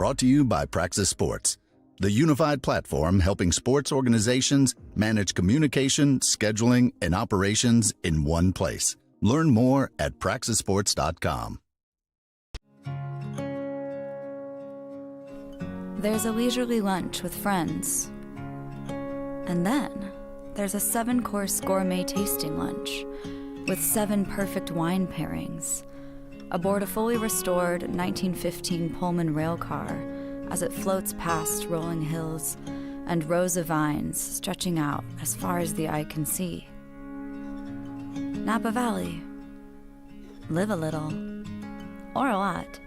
Brought to you by Praxis Sports, the unified platform helping sports organizations manage communication, scheduling, and operations in one place. Learn more at praxisports.com. There's a leisurely lunch with friends. And then there's a 7-course gourmet tasting lunch with 7 perfect wine pairings aboard a fully restored 1915 Pullman rail car as it floats past rolling hills and rows of vines stretching out as far as the eye can see. Napa Valley. Live a little, or a lot.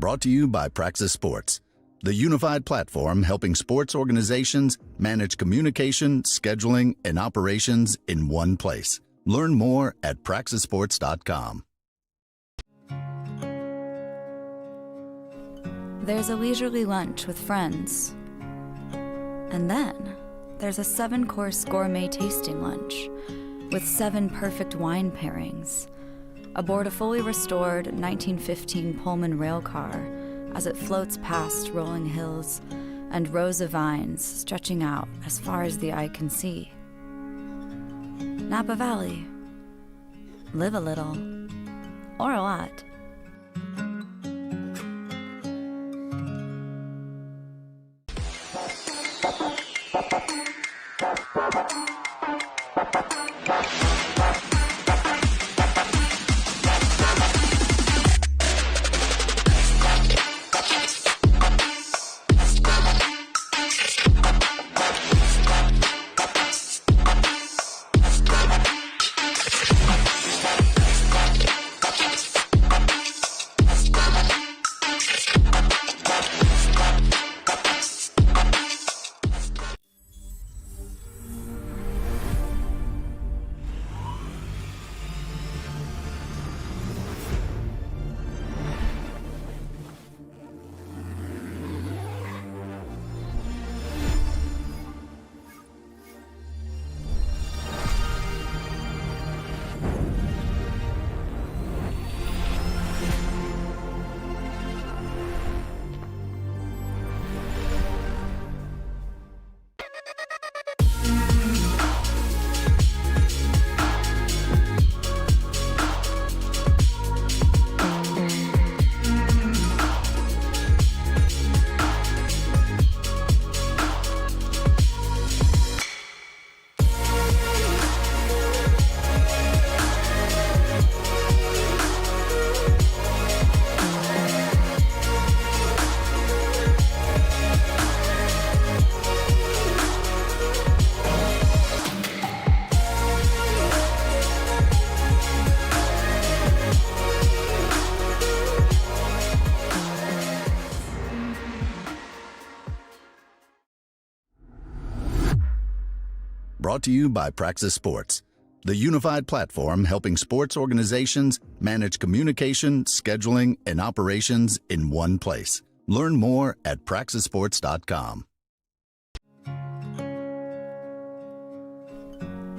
Brought to you by Praxis Sports, the unified platform helping sports organizations manage communication, scheduling, and operations in one place. Learn more at praxisports.com. There's a leisurely lunch with friends. And then there's a 7-course gourmet tasting lunch with 7 perfect wine pairings aboard a fully restored 1915 Pullman rail car as it floats past rolling hills and rows of vines stretching out as far as the eye can see. Napa Valley. Live a little, or a lot. Brought to you by Praxis Sports, the unified platform helping sports organizations manage communication, scheduling, and operations in one place. Learn more at praxisports.com.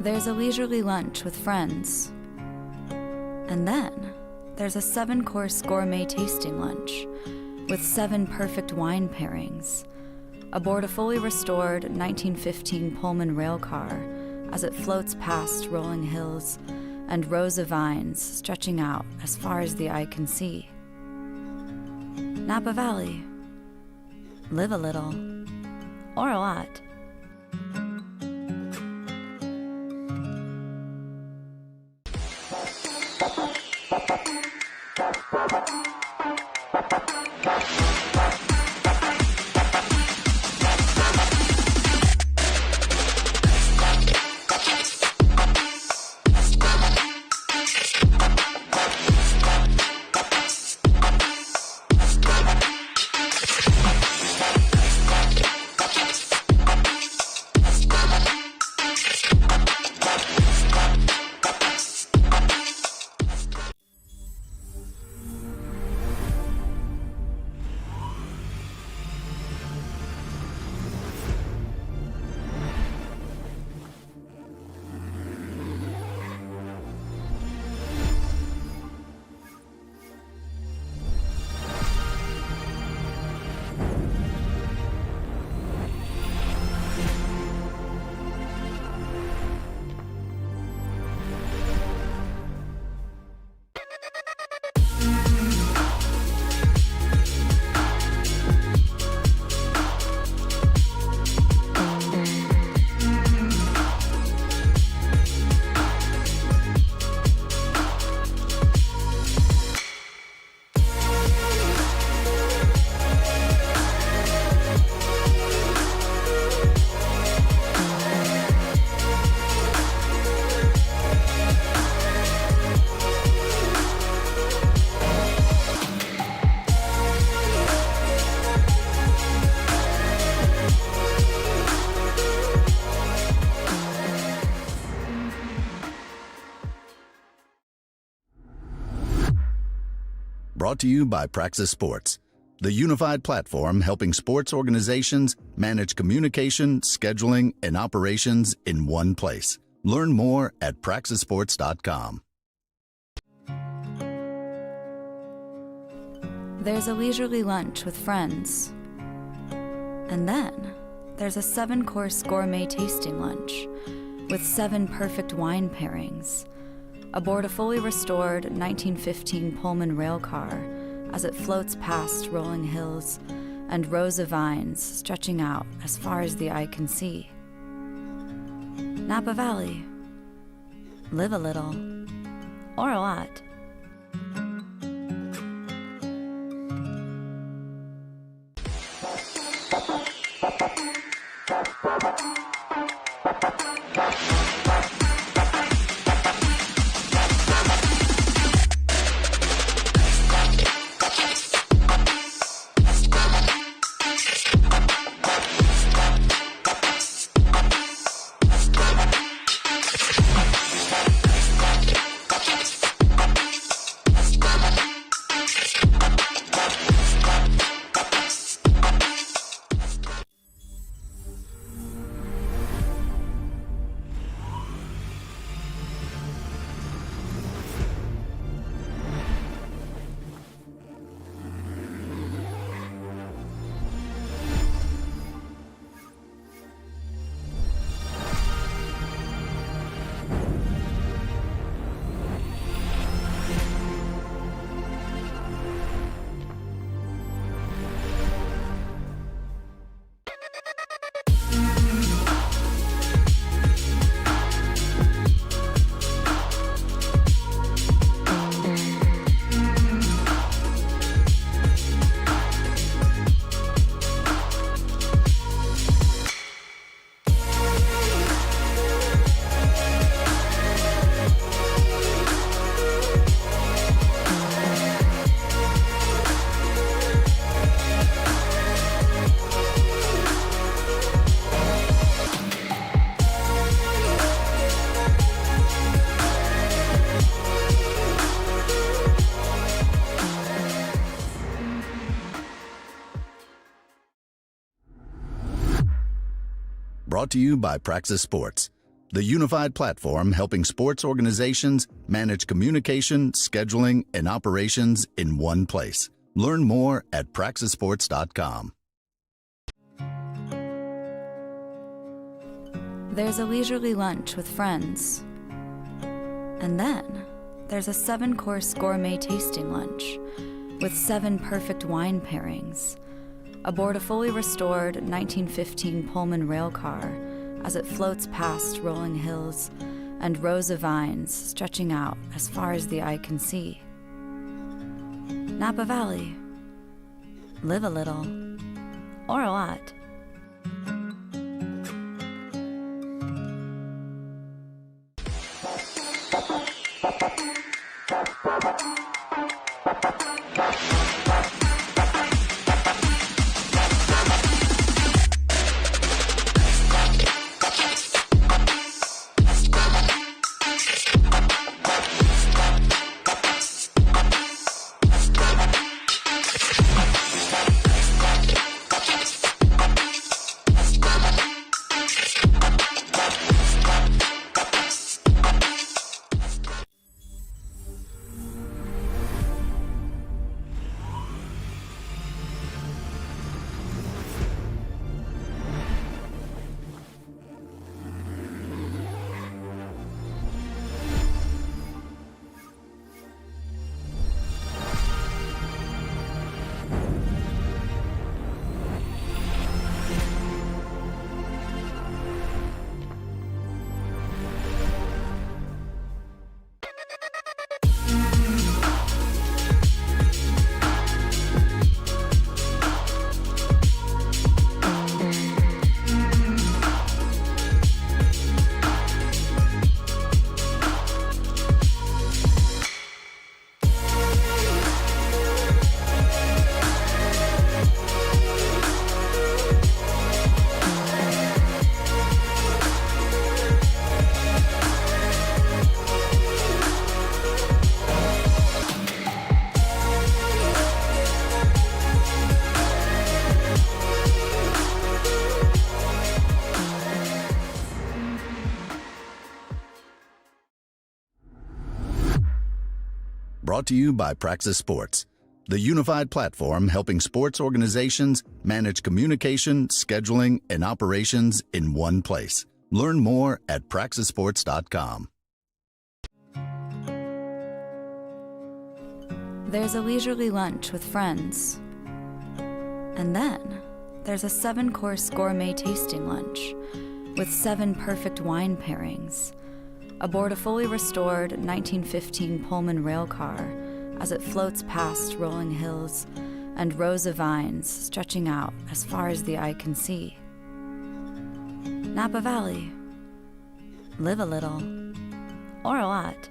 There's a leisurely lunch with friends. And then there's a 7-course gourmet tasting lunch with 7 perfect wine pairings aboard a fully restored 1915 Pullman rail car as it floats past rolling hills and rows of vines stretching out as far as the eye can see. Napa Valley. Live a little, or a lot. Brought to you by Praxis Sports, the unified platform helping sports organizations manage communication, scheduling, and operations in one place. Learn more at praxisports.com. There's a leisurely lunch with friends. And then there's a 7-course gourmet tasting lunch with 7 perfect wine pairings aboard a fully restored 1915 Pullman railcar as it floats past rolling hills and rows of vines stretching out as far as the eye can see. Napa Valley. Live a little, or a lot. Brought to you by Praxis Sports, the unified platform helping sports organizations manage communication, scheduling, and operations in one place. Learn more at praxisports.com. There's a leisurely lunch with friends. And then there's a 7-course gourmet tasting lunch with 7 perfect wine pairings aboard a fully restored 1915 Pullman railcar as it floats past rolling hills and rows of vines stretching out as far as the eye can see. Napa Valley. Live a little, or a lot. Brought to you by Praxis Sports, the unified platform helping sports organizations manage communication, scheduling, and operations in one place. Learn more at praxissports.com. There's a leisurely lunch with friends. And then there's a 7-course gourmet tasting lunch with 7 perfect wine pairings aboard a fully restored 1915 Pullman rail car as it floats past rolling hills and rows of vines stretching out as far as the eye can see. Napa Valley. Live a little, or a lot.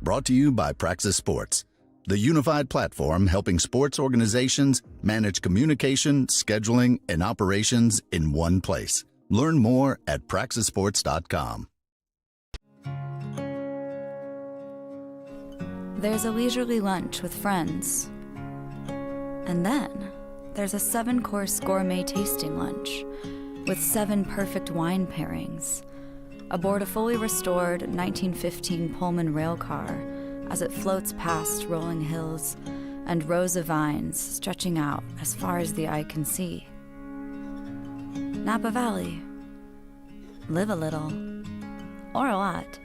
Brought to you by Praxis Sports, the unified platform helping sports organizations manage communication, scheduling, and operations in one place. Learn more at praxissports.com. There's a leisurely lunch with friends. And then there's a 7-course gourmet tasting lunch with 7 perfect wine pairings aboard a fully restored 1915 Pullman rail car as it floats past rolling hills and rows of vines stretching out as far as the eye can see. Napa Valley. Live a little, or a lot.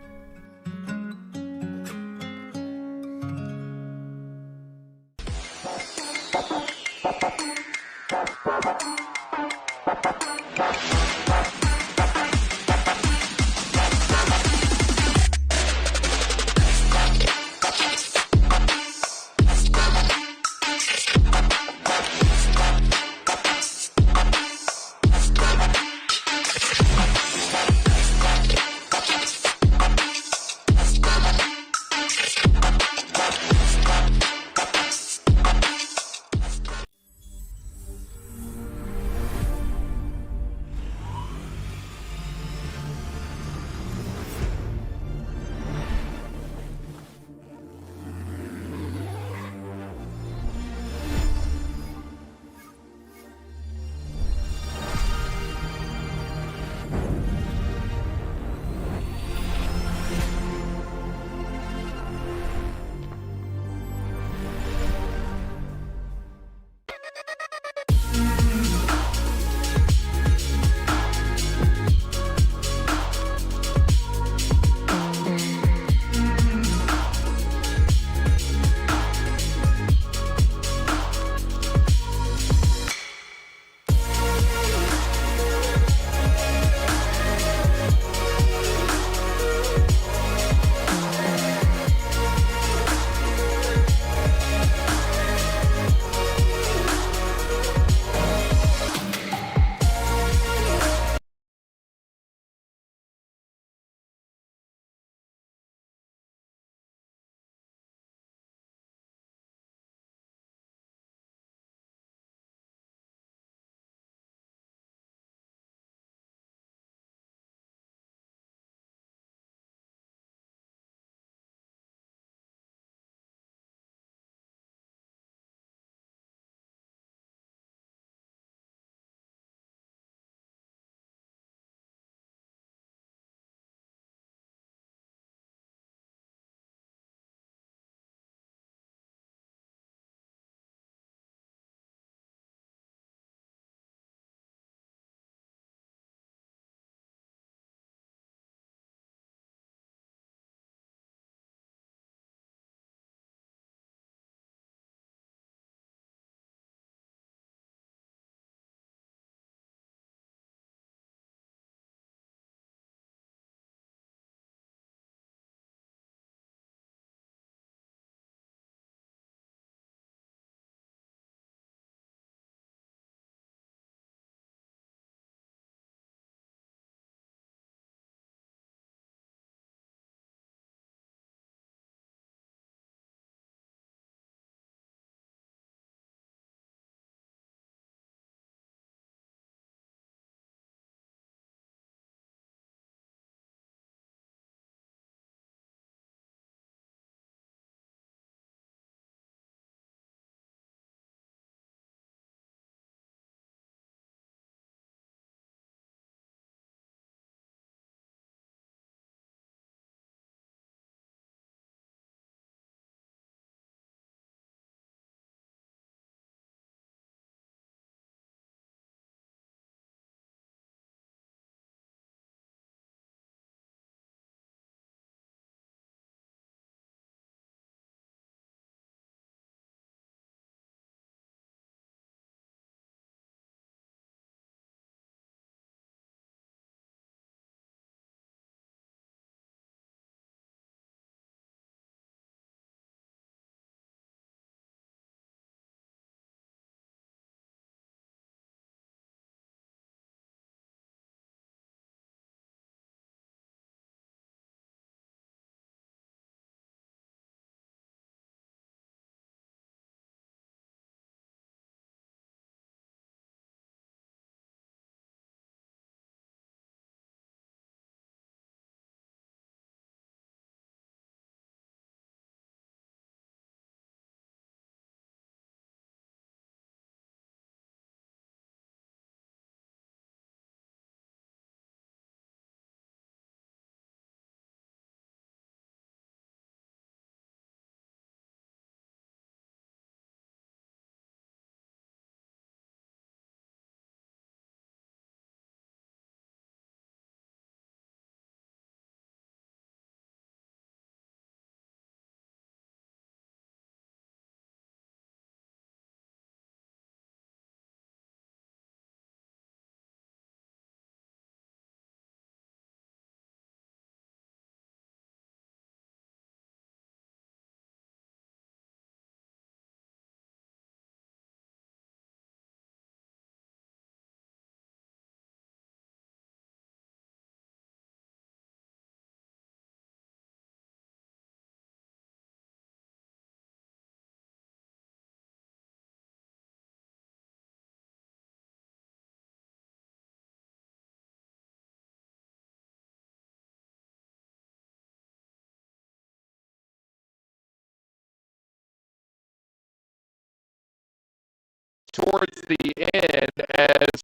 towards the end as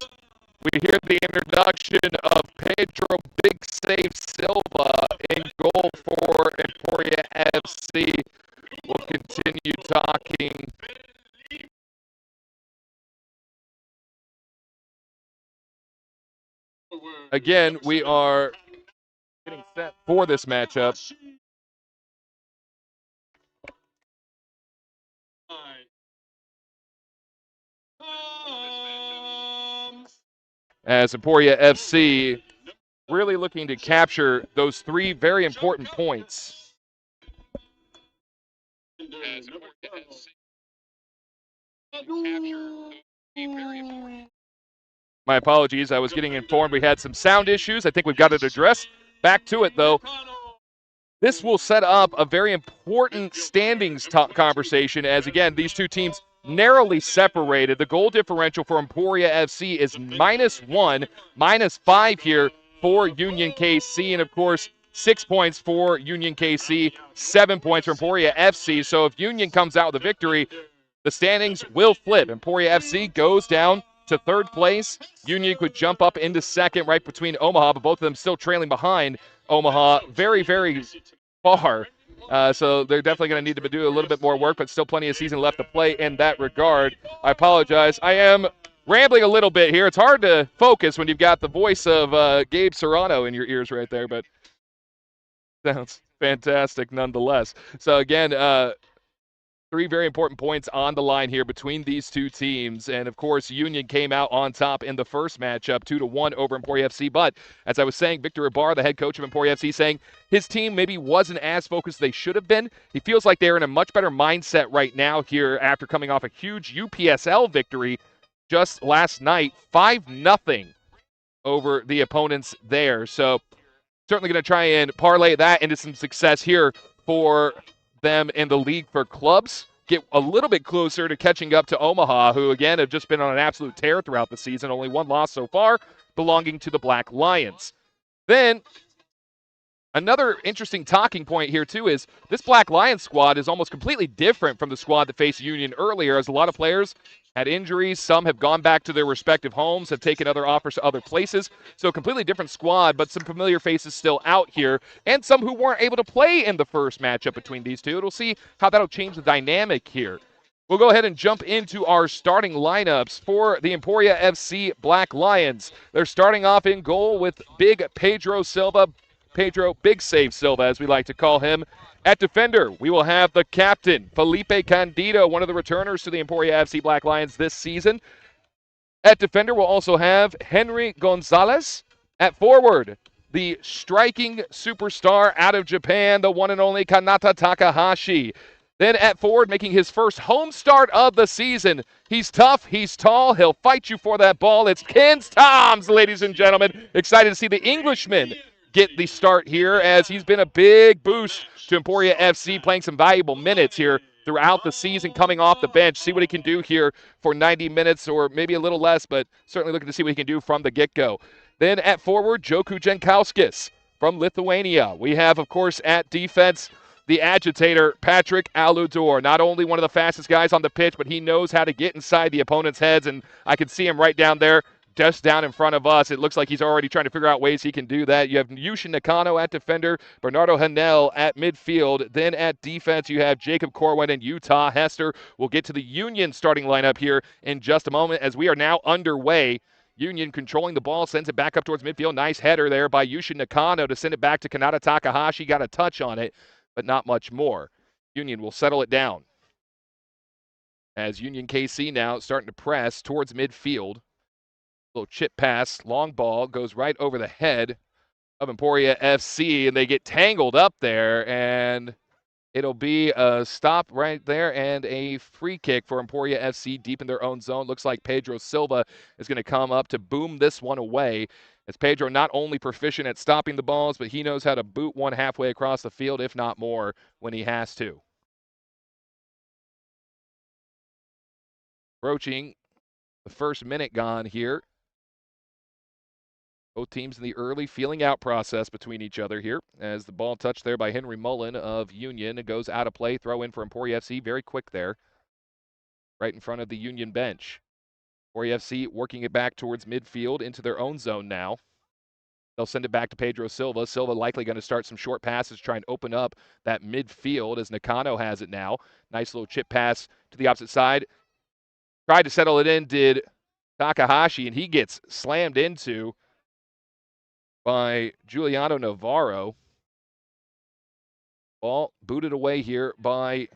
we hear the introduction of Pedro Big Save Silva in goal for Emporia FC. We'll continue talking. Again, we are getting set for this matchup. As Emporia FC really looking to capture those 3 very important points. My apologies, I was getting informed we had some sound issues. I think we've got it addressed. Back to it, though. This will set up a very important standings conversation as, again, these two teams narrowly separated. The goal differential for Emporia FC is -1, -5 here for Union KC, and, of course, 6 points for Union KC, 7 points for Emporia FC. So if Union comes out with a victory, the standings will flip. Emporia FC goes down to 3rd place. Union could jump up into 2nd right between Omaha, but both of them still trailing behind Omaha very, very far. So they're definitely going to need to do a little bit more work, but still plenty of season left to play in that regard. I apologize. I am rambling a little bit here. It's hard to focus when you've got the voice of Gabe Serrano in your ears right there, but sounds fantastic nonetheless. So again, 3 very important points on the line here between these two teams. And, of course, Union came out on top in the first matchup, 2-1 over Emporia FC. But, as I was saying, Victor Ibarra, the head coach of Emporia FC, saying his team maybe wasn't as focused as they should have been. He feels like they're in a much better mindset right now here after coming off a huge UPSL victory just last night, 5-0 over the opponents there. So, certainly going to try and parlay that into some success here for them in the league for clubs, get a little bit closer to catching up to Omaha, who, again, have just been on an absolute tear throughout the season. Only 1 loss so far, belonging to the Black Lions. Then, another interesting talking point here, too, is this Black Lions squad is almost completely different from the squad that faced Union earlier, as a lot of players had injuries. Some have gone back to their respective homes, have taken other offers to other places. So a completely different squad, but some familiar faces still out here, and some who weren't able to play in the first matchup between these two. We'll see how that'll change the dynamic here. We'll go ahead and jump into our starting lineups for the Emporia FC Black Lions. They're starting off in goal with big Pedro Big Save Silva, as we like to call him. At defender, we will have the captain, Felipe Candido, one of the returners to the Emporia FC Black Lions this season. At defender, we'll also have Henry Gonzalez. At forward, the striking superstar out of Japan, the one and only Kanata Takahashi. Then at forward, making his first home start of the season. He's tough, he's tall, he'll fight you for that ball. It's Kins Toms, ladies and gentlemen. Excited to see the Englishman get the start here, as he's been a big boost to Emporia FC, playing some valuable minutes here throughout the season, coming off the bench. See what he can do here for 90 minutes, or maybe a little less, but certainly looking to see what he can do from the get-go. Then at forward, Joku Jankauskis from Lithuania. We have, of course, at defense, the agitator, Patrick Aludor. Not only one of the fastest guys on the pitch, but he knows how to get inside the opponent's heads, and I can see him right down there, just down in front of us. It looks like he's already trying to figure out ways he can do that. You have Yushin Nakano at defender, Bernardo Hanel at midfield. Then at defense, you have Jacob Corwin and Utah Hester. We'll get to the Union starting lineup here in just a moment, as we are now underway. Union controlling the ball, sends it back up towards midfield. Nice header there by Yushin Nakano to send it back to Kanata Takahashi. Got a touch on it, but not much more. Union will settle it down, as Union KC now starting to press towards midfield. Little chip pass, long ball, goes right over the head of Emporia FC, and they get tangled up there, and it'll be a stop right there and a free kick for Emporia FC deep in their own zone. Looks like Pedro Silva is going to come up to boom this one away, as Pedro not only proficient at stopping the balls, but he knows how to boot one halfway across the field, if not more, when he has to. Approaching the first minute gone here. Both teams in the early feeling out process between each other here, as the ball touched there by Henry Mullen of Union. It goes out of play, throw in for Emporia FC. Very quick there, right in front of the Union bench. Emporia FC working it back towards midfield into their own zone now. They'll send it back to Pedro Silva. Silva likely going to start some short passes, try and open up that midfield as Nakano has it now. Nice little chip pass to the opposite side. Tried to settle it in, did Takahashi, and he gets slammed into by Giuliano Navarro. Ball booted away here by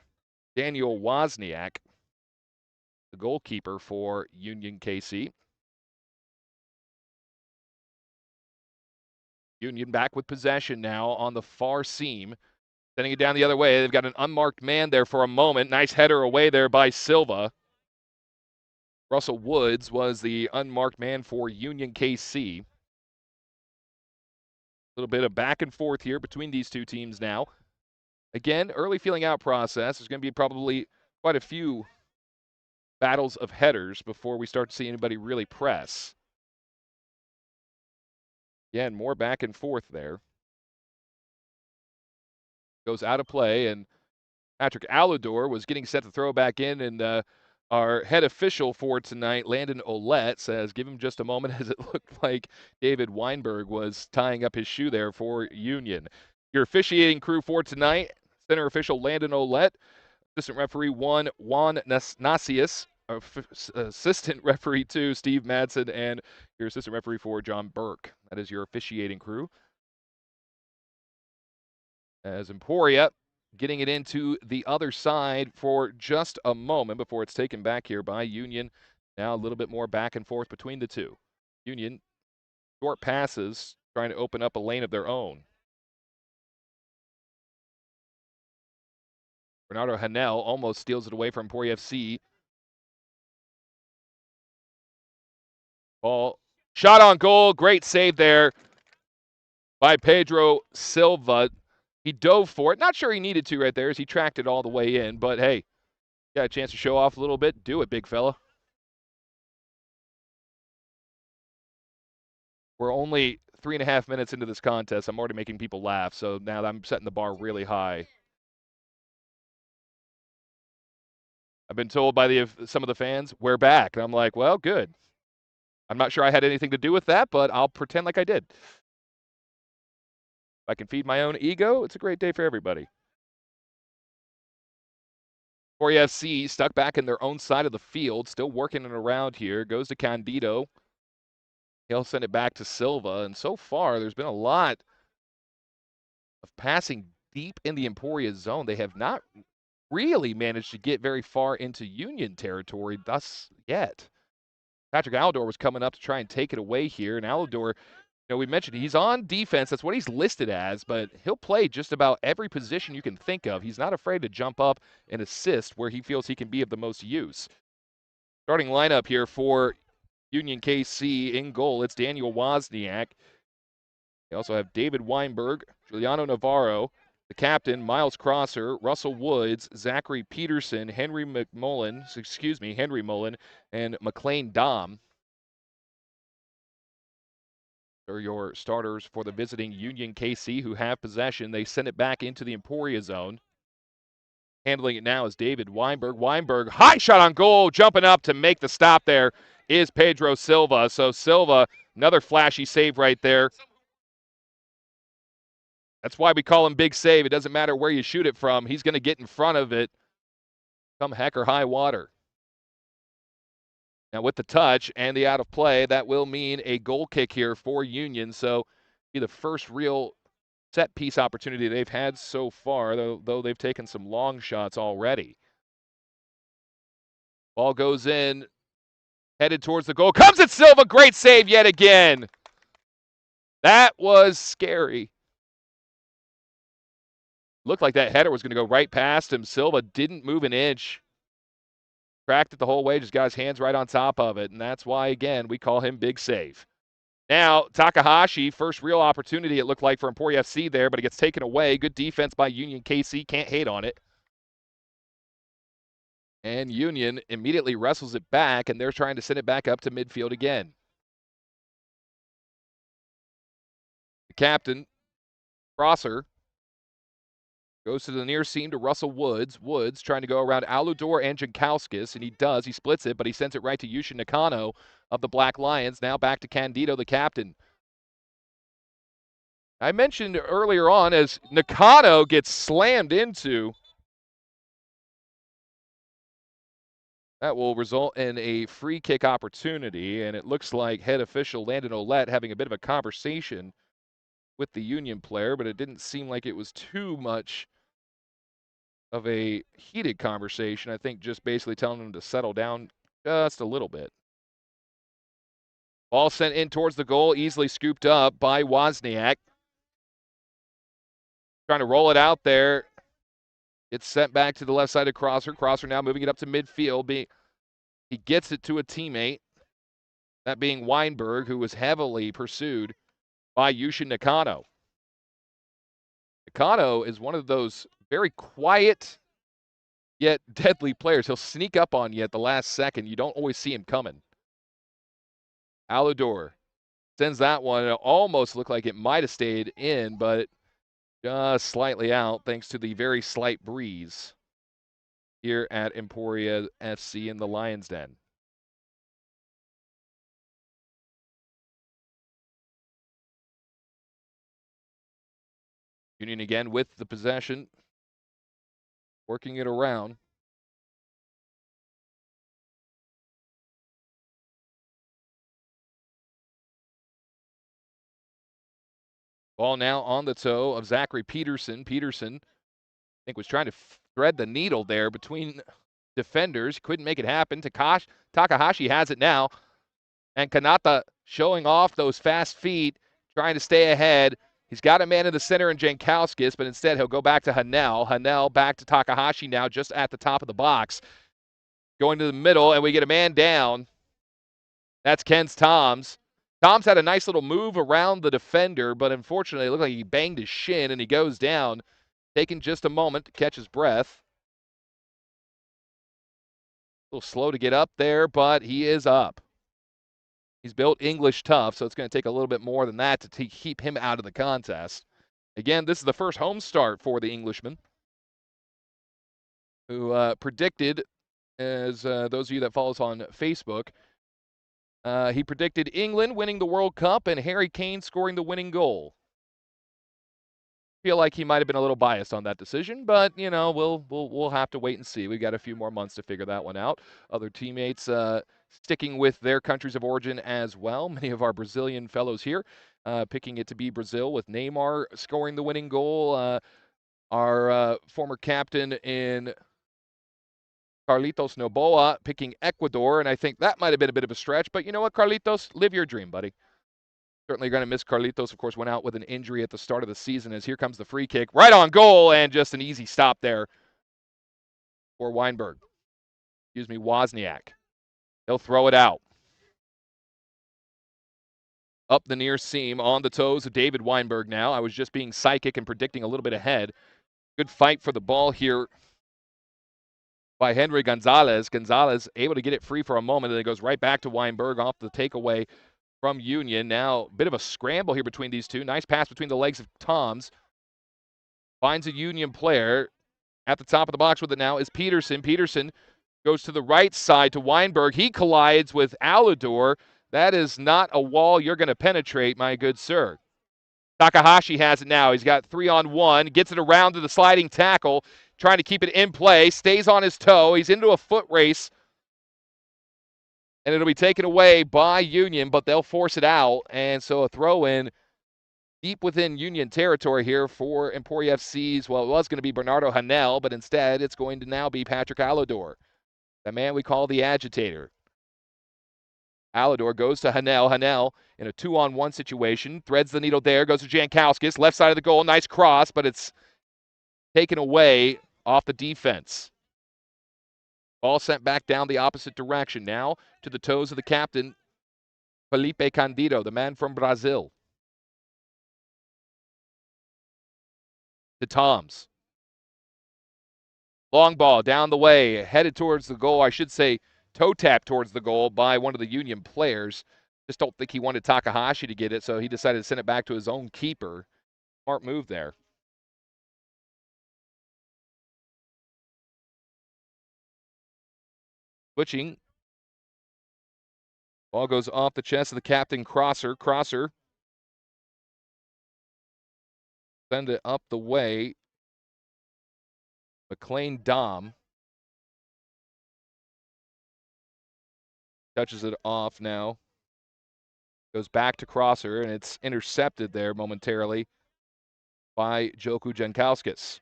Daniel Wozniak, the goalkeeper for Union KC. Union back with possession now on the far seam. Sending it down the other way. They've got an unmarked man there for a moment. Nice header away there by Silva. Russell Woods was the unmarked man for Union KC. A little bit of back and forth here between these two teams now. Again, early feeling out process. There's going to be probably quite a few battles of headers before we start to see anybody really press. Again, more back and forth there. Goes out of play, and Patrick Alador was getting set to throw back in, and our head official for tonight, Landon Olette, says give him just a moment, as it looked like David Weinberg was tying up his shoe there for Union. Your officiating crew for tonight, center official Landon Olette, assistant referee Juan Nasius, assistant referee 2, Steve Madsen, and your assistant referee 4, John Burke. That is your officiating crew. As Emporia getting it into the other side for just a moment before it's taken back here by Union. Now a little bit more back and forth between the two. Union, short passes, trying to open up a lane of their own. Bernardo Hanel almost steals it away from Emporia FC. Ball shot on goal. Great save there by Pedro Silva. He dove for it. Not sure he needed to right there as he tracked it all the way in, but hey, got a chance to show off a little bit. Do it, big fella. We're only 3.5 minutes into this contest. I'm already making people laugh, so now I'm setting the bar really high. I've been told by some of the fans, we're back. And I'm like, well, good. I'm not sure I had anything to do with that, but I'll pretend like I did. If I can feed my own ego, it's a great day for everybody. Emporia FC stuck back in their own side of the field, still working it around here. Goes to Candido. He'll send it back to Silva. And so far, there's been a lot of passing deep in the Emporia zone. They have not really managed to get very far into Union territory thus yet. Patrick Alador was coming up to try and take it away here. And Alador, we mentioned he's on defense. That's what he's listed as, but he'll play just about every position you can think of. He's not afraid to jump up and assist where he feels he can be of the most use. Starting lineup here for Union KC in goal, it's Daniel Wozniak. They also have David Weinberg, Giuliano Navarro, the captain, Miles Crosser, Russell Woods, Zachary Peterson, Henry Mullen, and McLean Dom are your starters for the visiting Union KC, who have possession. They send it back into the Emporia zone. Handling it now is David Weinberg. Weinberg, high shot on goal, jumping up to make the stop there is Pedro Silva. So Silva, another flashy save right there. That's why we call him Big Save. It doesn't matter where you shoot it from. He's going to get in front of it come heck or high water. Now with the touch and the out of play, that will mean a goal kick here for Union. So be the first real set piece opportunity they've had so far, though they've taken some long shots already. Ball goes in, headed towards the goal. Comes at Silva. Great save yet again. That was scary. Looked like that header was going to go right past him. Silva didn't move an inch. Tracked it the whole way, just got his hands right on top of it. And that's why, again, we call him Big Save. Now, Takahashi, first real opportunity it looked like for Emporia FC there, but it gets taken away. Good defense by Union KC. Can't hate on it. And Union immediately wrestles it back, and they're trying to send it back up to midfield again. The captain, Crosser, Goes to the near seam to Russell Woods. Woods trying to go around Aludor and Jankowskis, and he does. He splits it, but he sends it right to Yushin Nakano of the Black Lions. Now back to Candido, the captain. I mentioned earlier on as Nakano gets slammed into, that will result in a free kick opportunity, and it looks like head official Landon Ouellette having a bit of a conversation with the Union player, but it didn't seem like it was too much of a heated conversation. I think just basically telling him to settle down just a little bit. Ball sent in towards the goal, easily scooped up by Wozniak. Trying to roll it out there. It's sent back to the left side of Crosser. Crosser now moving it up to midfield. He gets it to a teammate, that being Weinberg, who was heavily pursued by Yushin Nakano. Nakano is one of those very quiet yet deadly players. He'll sneak up on you at the last second. You don't always see him coming. Aludor sends that one. It almost looked like it might have stayed in, but just slightly out thanks to the very slight breeze here at Emporia FC in the Lions Den. Union again with the possession, working it around. Ball now on the toe of Zachary Peterson. Peterson, I think, was trying to thread the needle there between defenders. Couldn't make it happen. Takahashi has it now. And Kanata showing off those fast feet, trying to stay ahead. He's got a man in the center in Jankowskis, but instead he'll go back to Hanel. Hanel back to Takahashi now, just at the top of the box. Going to the middle, and we get a man down. That's Ken's Toms. Toms had a nice little move around the defender, but unfortunately it looked like he banged his shin, and he goes down, taking just a moment to catch his breath. A little slow to get up there, but he is up. He's built English tough, so it's going to take a little bit more than that to keep him out of the contest. Again, this is the first home start for the Englishman, who predicted, as those of you that follow us on Facebook, he predicted England winning the World Cup and Harry Kane scoring the winning goal. Feel like he might have been a little biased on that decision, but you know, we'll have to wait and see. We got a few more months to figure that one out. Other teammates sticking with their countries of origin as well. Many of our Brazilian fellows here picking it to be Brazil, with Neymar scoring the winning goal. Our former captain in Carlitos Noboa picking Ecuador, and I think that might have been a bit of a stretch, but you know what, Carlitos? Live your dream, buddy. Certainly going to miss Carlitos. Of course, went out with an injury at the start of the season, as here comes the free kick. Right on goal, and just an easy stop there for Weinberg. Excuse me, Wozniak. They'll throw it out. Up the near seam, on the toes of David Weinberg now. I was just being psychic and predicting a little bit ahead. Good fight for the ball here by Henry Gonzalez. Gonzalez able to get it free for a moment, and it goes right back to Weinberg off the takeaway from Union. Now, a bit of a scramble here between these two. Nice pass between the legs of Toms. Finds a Union player. At the top of the box with it now is Peterson. Peterson goes to the right side to Weinberg. He collides with Aludor. That is not a wall you're going to penetrate, my good sir. Takahashi has it now. He's got 3-on-1. Gets it around to the sliding tackle. Trying to keep it in play. Stays on his toe. He's into a foot race. And it'll be taken away by Union, but they'll force it out. And so a throw-in deep within Union territory here for Emporia FC's. Well, it was going to be Bernardo Hanel, but instead it's going to now be Patrick Aludor, the man we call the agitator. Aludor goes to Hanel. Hanel in a 2-on-1 situation. Threads the needle there. Goes to Jankowskis. Left side of the goal. Nice cross, but it's taken away off the defense. Ball sent back down the opposite direction. Now to the toes of the captain, Felipe Candido, the man from Brazil. To Toms. Long ball down the way, headed towards the goal. I should say toe tap towards the goal by one of the Union players. Just don't think he wanted Takahashi to get it, so he decided to send it back to his own keeper. Smart move there. Switching. Ball goes off the chest of the captain, Crosser. Crosser. Send it up the way. McLean Dom. Touches it off now. Goes back to Crosser, and it's intercepted there momentarily by Joku Jankowskis.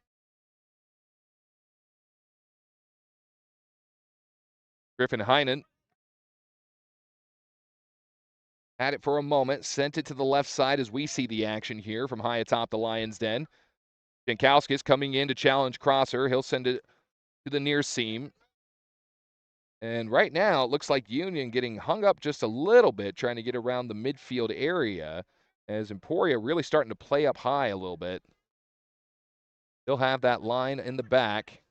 Griffin Heinen had it for a moment, sent it to the left side as we see the action here from high atop the Lions' Den. Jankowskis coming in to challenge Crosser. He'll send it to the near seam. And right now, it looks like Union getting hung up just a little bit, trying to get around the midfield area, as Emporia really starting to play up high a little bit. They'll have that line in the back.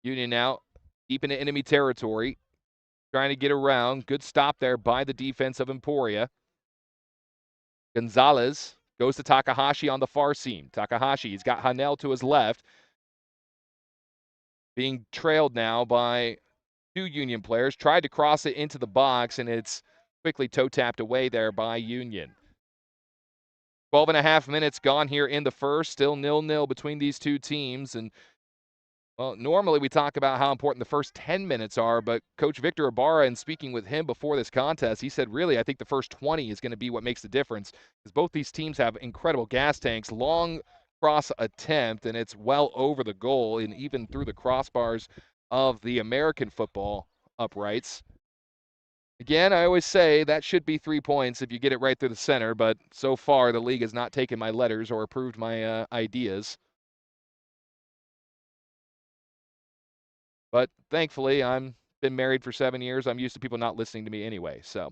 Union now deep into enemy territory, trying to get around. Good stop there by the defense of Emporia. Gonzalez goes to Takahashi on the far seam. Takahashi, he's got Hanel to his left. Being trailed now by two Union players. Tried to cross it into the box, and it's quickly toe-tapped away there by Union. 12 and a half minutes gone here in the first. Still 0-0 between these two teams. And, well, normally we talk about how important the first 10 minutes are, but Coach Victor Ibarra, in speaking with him before this contest, he said, really, I think the first 20 is going to be what makes the difference, because both these teams have incredible gas tanks. Long cross attempt, and it's well over the goal and even through the crossbars of the American football uprights. Again, I always say that should be 3 points if you get it right through the center, but so far the league has not taken my letters or approved my ideas. But thankfully, I'm been married for 7 years. I'm used to people not listening to me anyway, so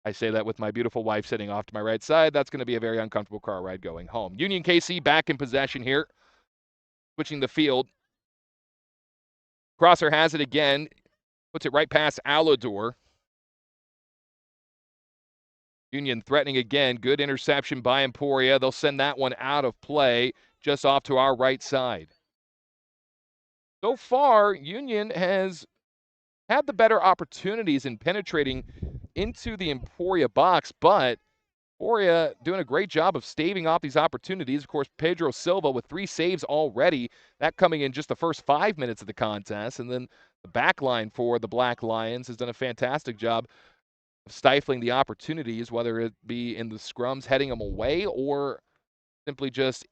I say that with my beautiful wife sitting off to my right side. That's going to be a very uncomfortable car ride going home. Union KC back in possession here, switching the field. Crosser has it again, puts it right past Alador. Union threatening again. Good interception by Emporia. They'll send that one out of play just off to our right side. So far, Union has had the better opportunities in penetrating into the Emporia box, but Emporia doing a great job of staving off these opportunities. Of course, Pedro Silva with 3 saves already, that coming in just the first 5 minutes of the contest. And then the back line for the Black Lions has done a fantastic job of stifling the opportunities, whether it be in the scrums heading them away or simply just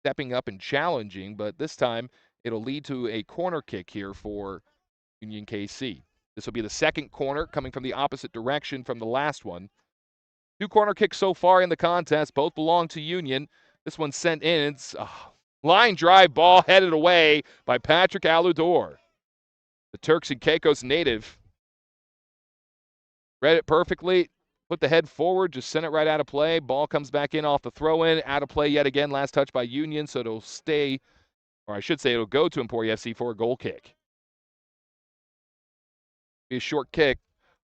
stepping up and challenging. But this time, it'll lead to a corner kick here for Union KC. This will be the second corner coming from the opposite direction from the last one. 2 corner kicks so far in the contest. Both belong to Union. This one's sent in. It's a line drive ball headed away by Patrick Aludor, the Turks and Caicos native. Read it perfectly. Put the head forward. Just sent it right out of play. Ball comes back in off the throw-in. Out of play yet again. Last touch by Union. So it'll stay, or I should say it'll go to Emporia FC for a goal kick. Be a short kick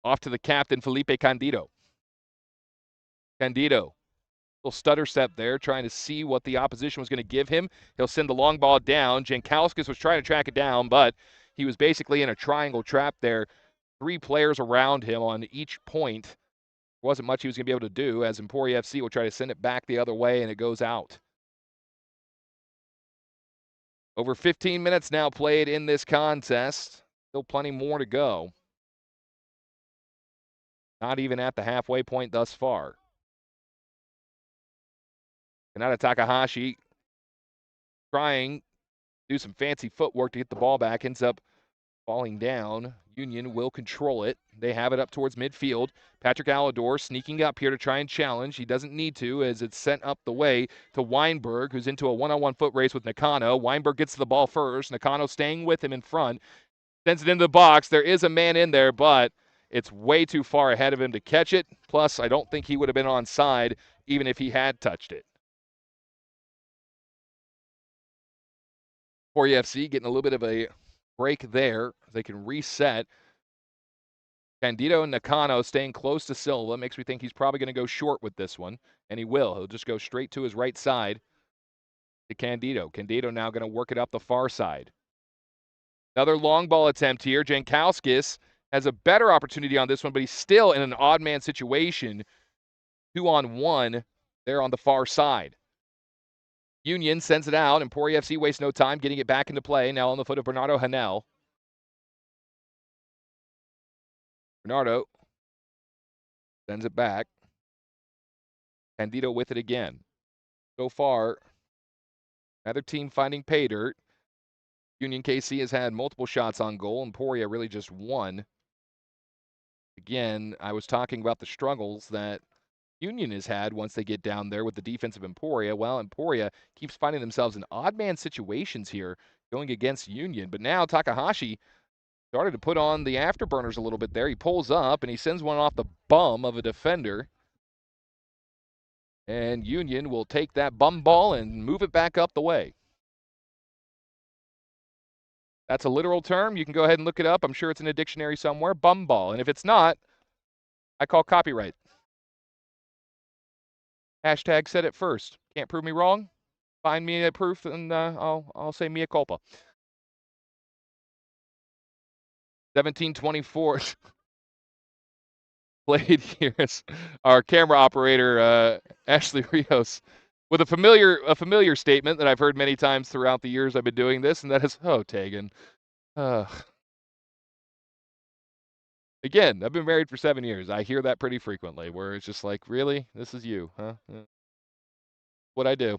off to the captain, Felipe Candido. Candido, little stutter step there, trying to see what the opposition was going to give him. He'll send the long ball down. Jankowskis was trying to track it down, but he was basically in a triangle trap there. 3 players around him on each point. There wasn't much he was going to be able to do, as Emporia FC will try to send it back the other way, and it goes out. Over 15 minutes now played in this contest. Still plenty more to go. Not even at the halfway point thus far. Kanata Takahashi trying to do some fancy footwork to get the ball back. Ends up falling down. Union will control it. They have it up towards midfield. Patrick Aludor sneaking up here to try and challenge. He doesn't need to, as it's sent up the way to Weinberg, who's into a one-on-one foot race with Nakano. Weinberg gets the ball first. Nakano staying with him in front. Sends it into the box. There is a man in there, but it's way too far ahead of him to catch it. Plus, I don't think he would have been onside even if he had touched it. Emporia FC getting a little bit of a break there. They can reset. Candido and Nakano staying close to Silva. Makes me think he's probably going to go short with this one, and he will. He'll just go straight to his right side to Candido. Candido now going to work it up the far side. Another long ball attempt here. Jankowskis has a better opportunity on this one, but he's still in an odd man situation. 2-on-1 there on the far side. Union sends it out. Emporia FC wastes no time getting it back into play. Now on the foot of Bernardo Hanel. Bernardo sends it back. Candido with it again. So far, another team finding pay dirt. Union KC has had multiple shots on goal. Emporia really just one. Again, I was talking about the struggles that Union has had once they get down there with the defense of Emporia. Well, Emporia keeps finding themselves in odd man situations here going against Union. But now Takahashi started to put on the afterburners a little bit there. He pulls up and he sends one off the bum of a defender. And Union will take that bum ball and move it back up the way. That's a literal term. You can go ahead and look it up. I'm sure it's in a dictionary somewhere. Bum ball. And if it's not, I call copyright. Hashtag said it first. Can't prove me wrong. Find me a proof and I'll say mea culpa. 17-24 played here as our camera operator, Ashley Rios, with a familiar statement that I've heard many times throughout the years I've been doing this, and that is, oh, Tegan. Again, I've been married for 7 years. I hear that pretty frequently, where it's just like, really? This is you, huh? What I do.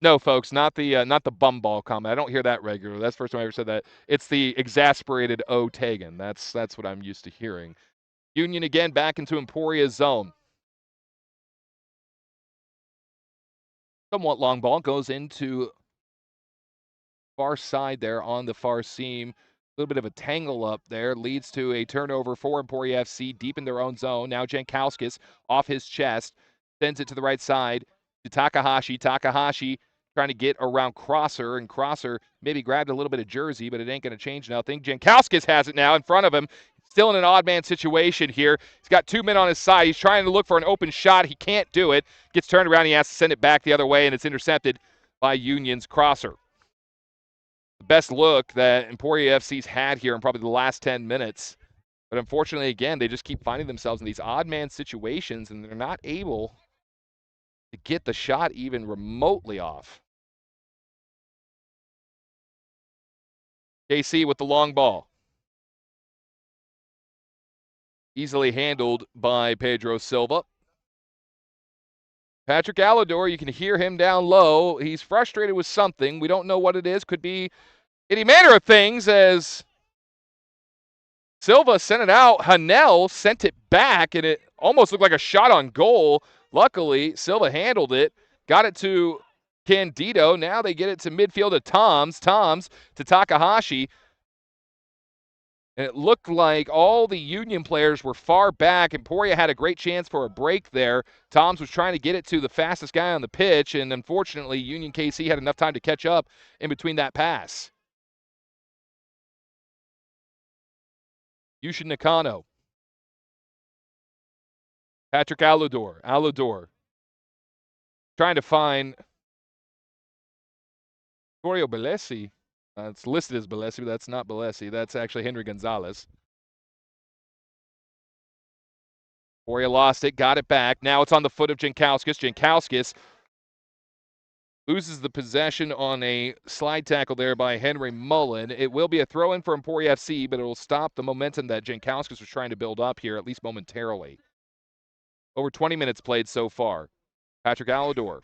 No, folks, not the bum ball comment. I don't hear that regularly. That's the first time I ever said that. It's the exasperated O Tegan. That's what I'm used to hearing. Union again back into Emporia's zone. Somewhat long ball goes into far side there on the far seam. A little bit of a tangle up there leads to a turnover for Emporia FC deep in their own zone. Now Jankowskis off his chest sends it to the right side to Takahashi. Takahashi trying to get around Crosser, and Crosser maybe grabbed a little bit of jersey, but it ain't going to change nothing. Jankowskis has it now in front of him. Still in an odd man situation here. He's got 2 men on his side. He's trying to look for an open shot. He can't do it. Gets turned around. He has to send it back the other way, and it's intercepted by Union's Crosser. The best look that Emporia FC's had here in probably the last 10 minutes. But unfortunately, again, they just keep finding themselves in these odd man situations, and they're not able to get the shot even remotely off. KC with the long ball. Easily handled by Pedro Silva. Patrick Alador, you can hear him down low. He's frustrated with something. We don't know what it is. Could be any manner of things as Silva sent it out. Hanel sent it back, and it almost looked like a shot on goal. Luckily, Silva handled it, got it to Candido. Now they get it to midfield to Toms. Toms to Takahashi. And it looked like all the Union players were far back. Emporia had a great chance for a break there. Toms was trying to get it to the fastest guy on the pitch, and unfortunately, Union KC had enough time to catch up in between that pass. Yushin Nakano. Patrick Alador. Alador trying to find Vittorio Bellesi. It's listed as Bellesi, but that's not Bellesi. That's actually Henry Gonzalez. Emporia lost it, got it back. Now it's on the foot of Jankowskis. Jankowskis loses the possession on a slide tackle there by Henry Mullen. It will be a throw-in for Emporia FC, but it will stop the momentum that Jankowskis was trying to build up here, at least momentarily. Over 20 minutes played so far. Patrick Alador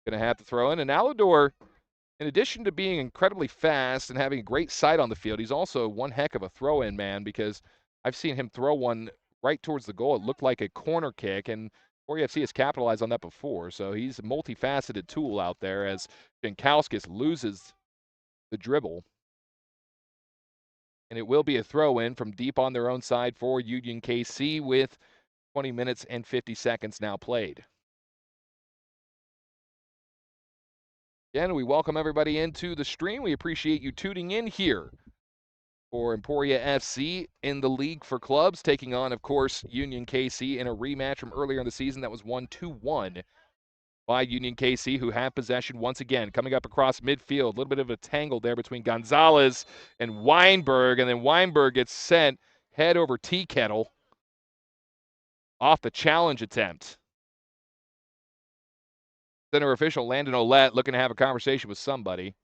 going to have to throw in. And Alador, in addition to being incredibly fast and having a great sight on the field, he's also one heck of a throw-in man, because I've seen him throw one right towards the goal. It looked like a corner kick, and Emporia FC has capitalized on that before. So he's a multifaceted tool out there as Jankowskis loses the dribble. And it will be a throw-in from deep on their own side for Union KC with 20 minutes and 50 seconds now played. Again, we welcome everybody into the stream. We appreciate you tuning in here for Emporia FC in the league for clubs, taking on, of course, Union KC in a rematch from earlier in the season that was won 2-1 by Union KC, who have possession once again, coming up across midfield. A little bit of a tangle there between Gonzalez and Weinberg, and then Weinberg gets sent head over tea kettle off the challenge attempt. Center official Landon Ouellette looking to have a conversation with somebody.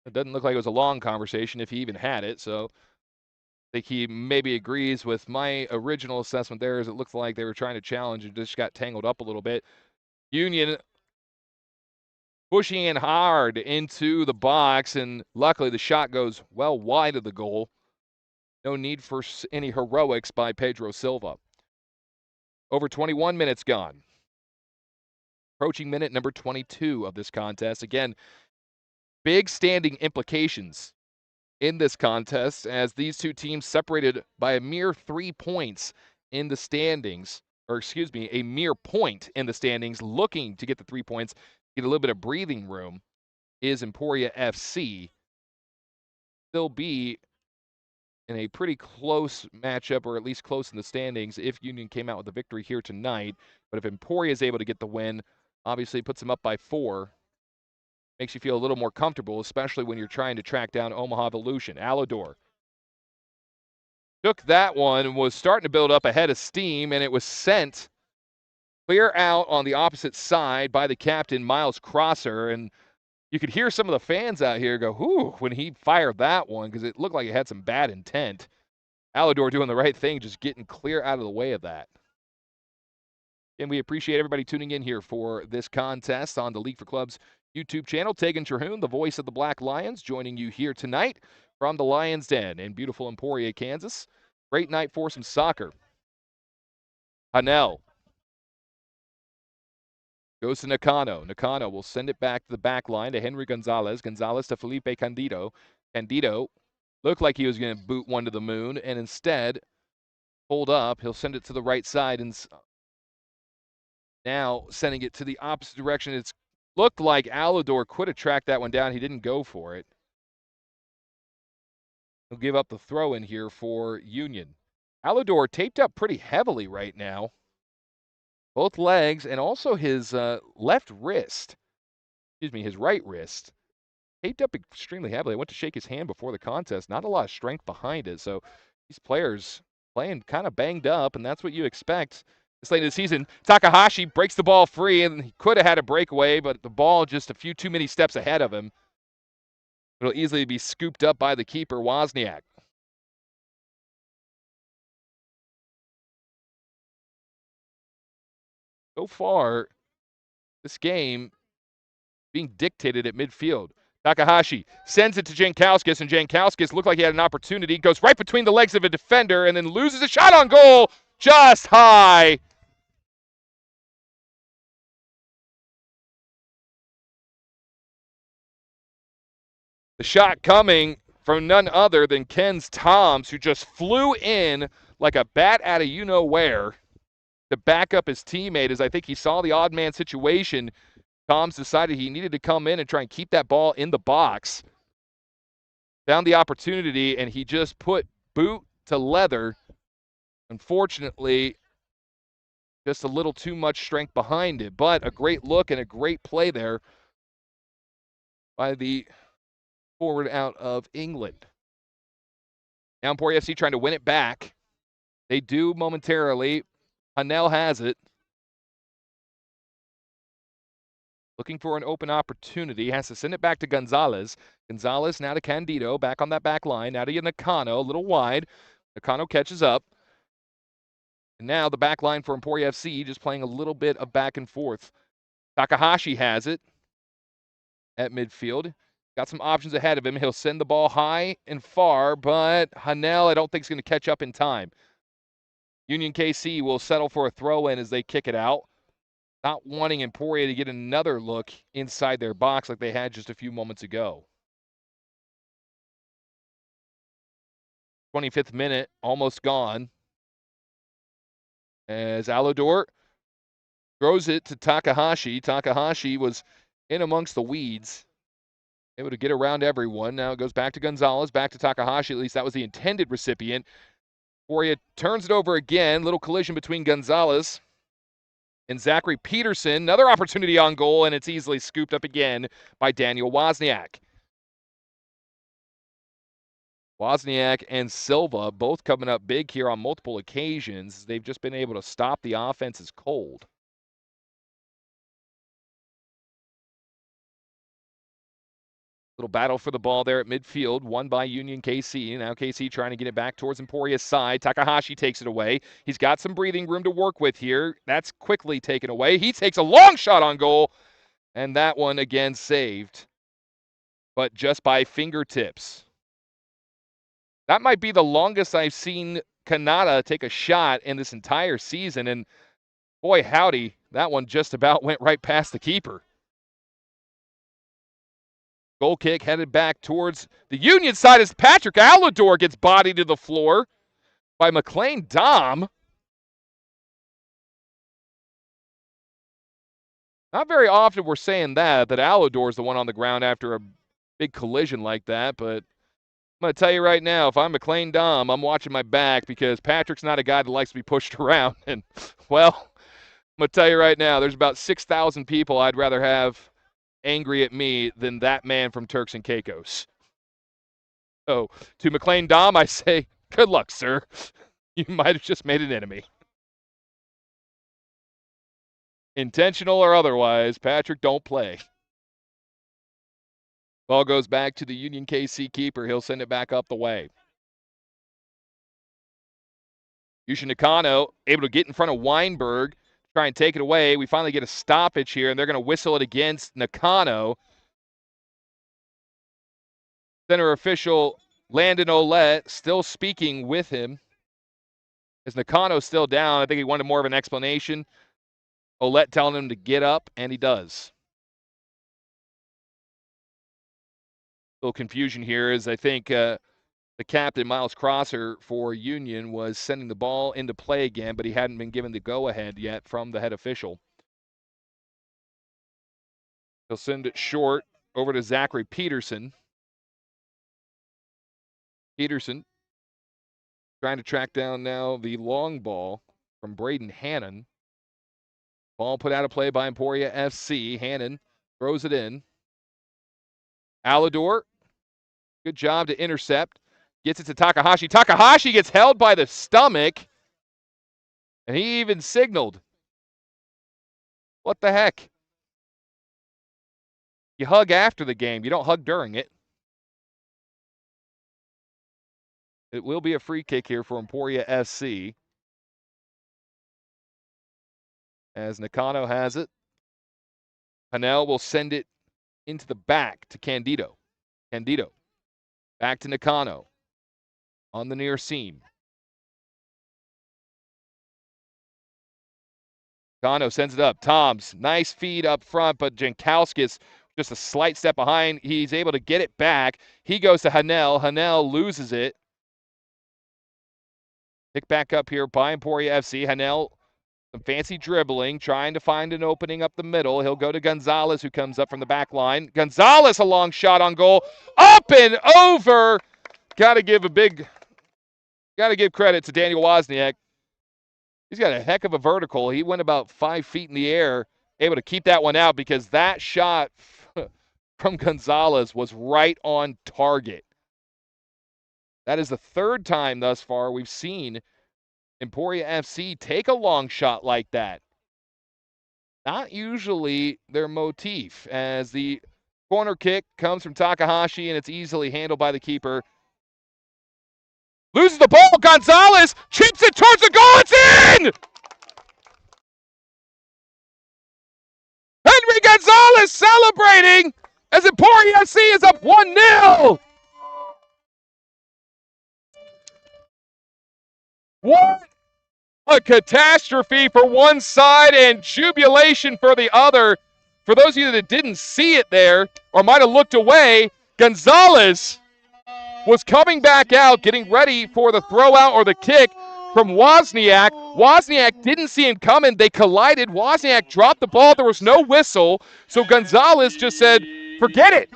It doesn't look like it was a long conversation if he even had it, so I think he maybe agrees with my original assessment there, as it looks like they were trying to challenge and just got tangled up a little bit. Union pushing in hard into the box, and luckily the shot goes well wide of the goal. No need for any heroics by Pedro Silva. Over 21 minutes gone. Approaching minute number 22 of this contest. Again, big standing implications in this contest, as these two teams separated by a mere 3 points in the standings, or excuse me, a mere point in the standings, looking to get the 3 points, get a little bit of breathing room, is Emporia FC. They'll be in a pretty close matchup, or at least close in the standings, if Union came out with a victory here tonight. But if Emporia is able to get the win, obviously it puts them up by 4. Makes you feel a little more comfortable, especially when you're trying to track down Omaha Evolution. Alador took that one and was starting to build up a head of steam, and it was sent clear out on the opposite side by the captain, Miles Crosser. And you could hear some of the fans out here go, whoo, when he fired that one, because it looked like it had some bad intent. Alador doing the right thing, just getting clear out of the way of that. And we appreciate everybody tuning in here for this contest on the League for Clubs YouTube channel. Tegan Terhune, the voice of the Black Lions, joining you here tonight from the Lions Den in beautiful Emporia, Kansas. Great night for some soccer. Hanel goes to Nakano. Nakano will send it back to the back line to Henry Gonzalez. Gonzalez to Felipe Candido. Candido looked like he was going to boot one to the moon, and instead pulled up. He'll send it to the right side, and now sending it to the opposite direction. It's looked like Alador could have tracked that one down. He didn't go for it. He'll give up the throw in here for Union. Alador taped up pretty heavily right now. Both legs and also his left wrist. Excuse me, his right wrist. Taped up extremely heavily. I went to shake his hand before the contest. Not a lot of strength behind it. So these players playing kind of banged up, and that's what you expect this late in the season. Takahashi breaks the ball free, and he could have had a breakaway, but the ball just a few too many steps ahead of him. It'll easily be scooped up by the keeper, Wozniak. So far, this game being dictated at midfield. Takahashi sends it to Jankowskis, and Jankowskis looked like he had an opportunity. Goes right between the legs of a defender and then loses a shot on goal just high. The shot coming from none other than Ken's Toms, who just flew in like a bat out of you-know-where to back up his teammate, as I think he saw the odd man situation. Toms decided he needed to come in and try and keep that ball in the box. Found the opportunity, and he just put boot to leather. Unfortunately, just a little too much strength behind it, but a great look and a great play there by the forward out of England. Now Emporia FC trying to win it back. They do momentarily. Hanel has it. Looking for an open opportunity. Has to send it back to Gonzalez. Gonzalez now to Candido. Back on that back line. Now to Nakano. A little wide. Nakano catches up. And now the back line for Emporia FC just playing a little bit of back and forth. Takahashi has it at midfield. Got some options ahead of him. He'll send the ball high and far, but Hanel I don't think is going to catch up in time. Union KC will settle for a throw-in as they kick it out. Not wanting Emporia to get another look inside their box like they had just a few moments ago. 25th minute, almost gone. As Alador throws it to Takahashi. Takahashi was in amongst the weeds, able to get around everyone. Now it goes back to Gonzalez, back to Takahashi. At least that was the intended recipient Emporia turns it over again. Little collision between Gonzalez and Zachary Peterson. Another opportunity on goal, and it's easily scooped up again by Daniel Wozniak. Wozniak and Silva both coming up big here on multiple occasions. They've just been able to stop the offenses cold. Little battle for the ball there at midfield, won by Union KC. Now KC trying to get it back towards Emporia's side. Takahashi takes it away. He's got some breathing room to work with here. That's quickly taken away. He takes a long shot on goal, and that one again saved, but just by fingertips. That might be the longest I've seen Kanata take a shot in this entire season, and boy howdy, that one just about went right past the keeper. Goal kick headed back towards the Union side as Patrick Alador gets bodied to the floor by McLean Dom. Not very often we're saying that Alador is the one on the ground after a big collision like that, but I'm going to tell you right now, if I'm McLean Dom, I'm watching my back because Patrick's not a guy that likes to be pushed around. And, well, I'm going to tell you right now, there's about 6,000 people I'd rather have angry at me than that man from Turks and Caicos. So to McLean Dom, I say, good luck, sir. You might have just made an enemy. Intentional or otherwise, Patrick, don't play. Ball goes back to the Union KC keeper. He'll send it back up the way. Yushin Nakano able to get in front of Weinberg. Try and take it away. We finally get a stoppage here, and they're going to whistle it against Nakano. Center official Landon Ouellette still speaking with him. As Nakano's still down, I think he wanted more of an explanation. Ouellette telling him to get up, and he does. A little confusion here is I think the captain, Miles Crosser, for Union was sending the ball into play again, but he hadn't been given the go-ahead yet from the head official. He'll send it short over to Zachary Peterson. Peterson trying to track down now the long ball from Braden Hannon. Ball put out of play by Emporia FC. Hannon throws it in. Alador, good job to intercept. Gets it to Takahashi. Takahashi gets held by the stomach, and he even signaled. What the heck? You hug after the game. You don't hug during it. It will be a free kick here for Emporia SC. As Nakano has it. Hanel will send it into the back to Candido. Candido. Back to Nakano. On the near seam. Nakano sends it up. Toms, nice feed up front, but Jankowskis just a slight step behind. He's able to get it back. He goes to Hanel. Hanel loses it. Pick back up here by Emporia FC. Hanel, some fancy dribbling, trying to find an opening up the middle. He'll go to Gonzalez, who comes up from the back line. Gonzalez, a long shot on goal. Up and over. Got to give credit to Daniel Wozniak. He's got a heck of a vertical. He went about 5 feet in the air, able to keep that one out because that shot from Gonzalez was right on target. That is the third time thus far we've seen Emporia FC take a long shot like that. Not usually their motif, as the corner kick comes from Takahashi and it's easily handled by the keeper. Loses the ball. Gonzalez chips it towards the goal. It's in! Henry Gonzalez celebrating as Emporia FC is up 1-0. What a catastrophe for one side and jubilation for the other. For those of you that didn't see it there or might have looked away, Gonzalez was coming back out, getting ready for the throw out or the kick from Wozniak. Wozniak didn't see him coming. They collided. Wozniak dropped the ball. There was no whistle. So Gonzalez just said, forget it,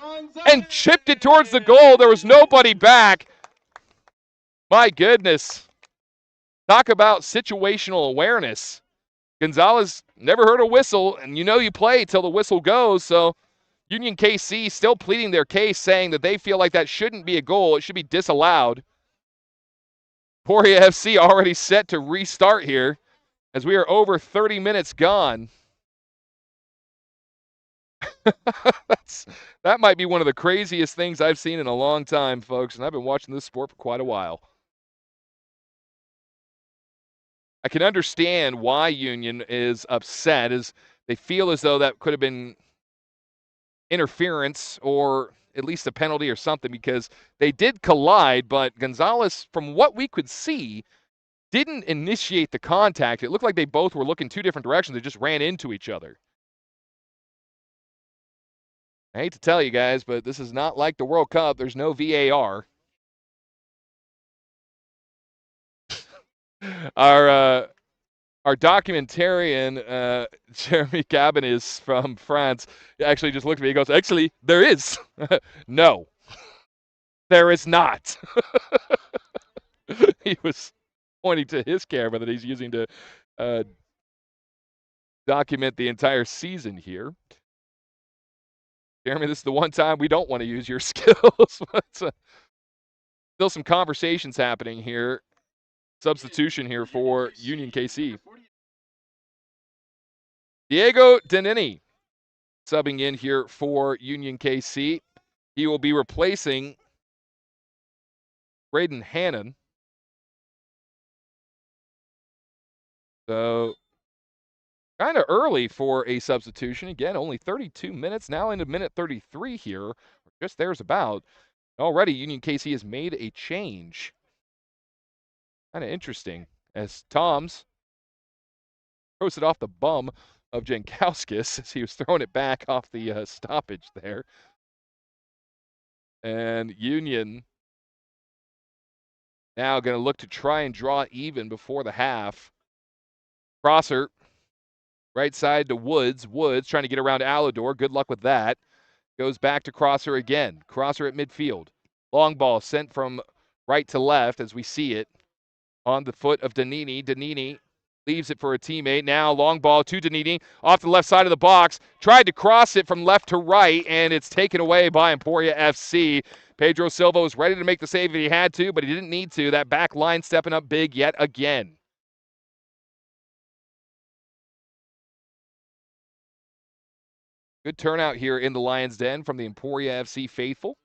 and chipped it towards the goal. There was nobody back. My goodness. Talk about situational awareness. Gonzalez never heard a whistle, and you play till the whistle goes. So Union KC still pleading their case, saying that they feel like that shouldn't be a goal. It should be disallowed. Emporia FC already set to restart here as we are over 30 minutes gone. That might be one of the craziest things I've seen in a long time, folks, and I've been watching this sport for quite a while. I can understand why Union is upset, as they feel as though that could have been interference or at least a penalty or something, because they did collide, but Gonzalez, from what we could see, didn't initiate the contact. It looked like they both were looking two different directions. They just ran into each other. I hate to tell you guys, but this is not like the World Cup. There's no VAR. Our documentarian, Jeremy Cabanis from France, actually just looked at me. He goes, actually, there is. No, there is not. He was pointing to his camera that he's using to document the entire season here. Jeremy, this is the one time we don't want to use your skills. But, still some conversations happening here. Substitution here for Union KC. Diego Danini subbing in here for Union KC. He will be replacing Braden Hannon. So kind of early for a substitution. Again, only 32 minutes. Now into minute 33 here. Just there's about. Already Union KC has made a change. Kind of interesting, as Toms throws it off the bum of Jankowskis as he was throwing it back off the stoppage there. And Union now going to look to try and draw even before the half. Crosser, right side to Woods. Woods trying to get around Alador. Good luck with that. Goes back to Crosser again. Crosser at midfield. Long ball sent from right to left as we see it. On the foot of Danini. Danini leaves it for a teammate. Now long ball to Danini off the left side of the box. Tried to cross it from left to right, and it's taken away by Emporia FC. Pedro Silva was ready to make the save if he had to, but he didn't need to. That back line stepping up big yet again. Good turnout here in the Lions' Den from the Emporia FC faithful.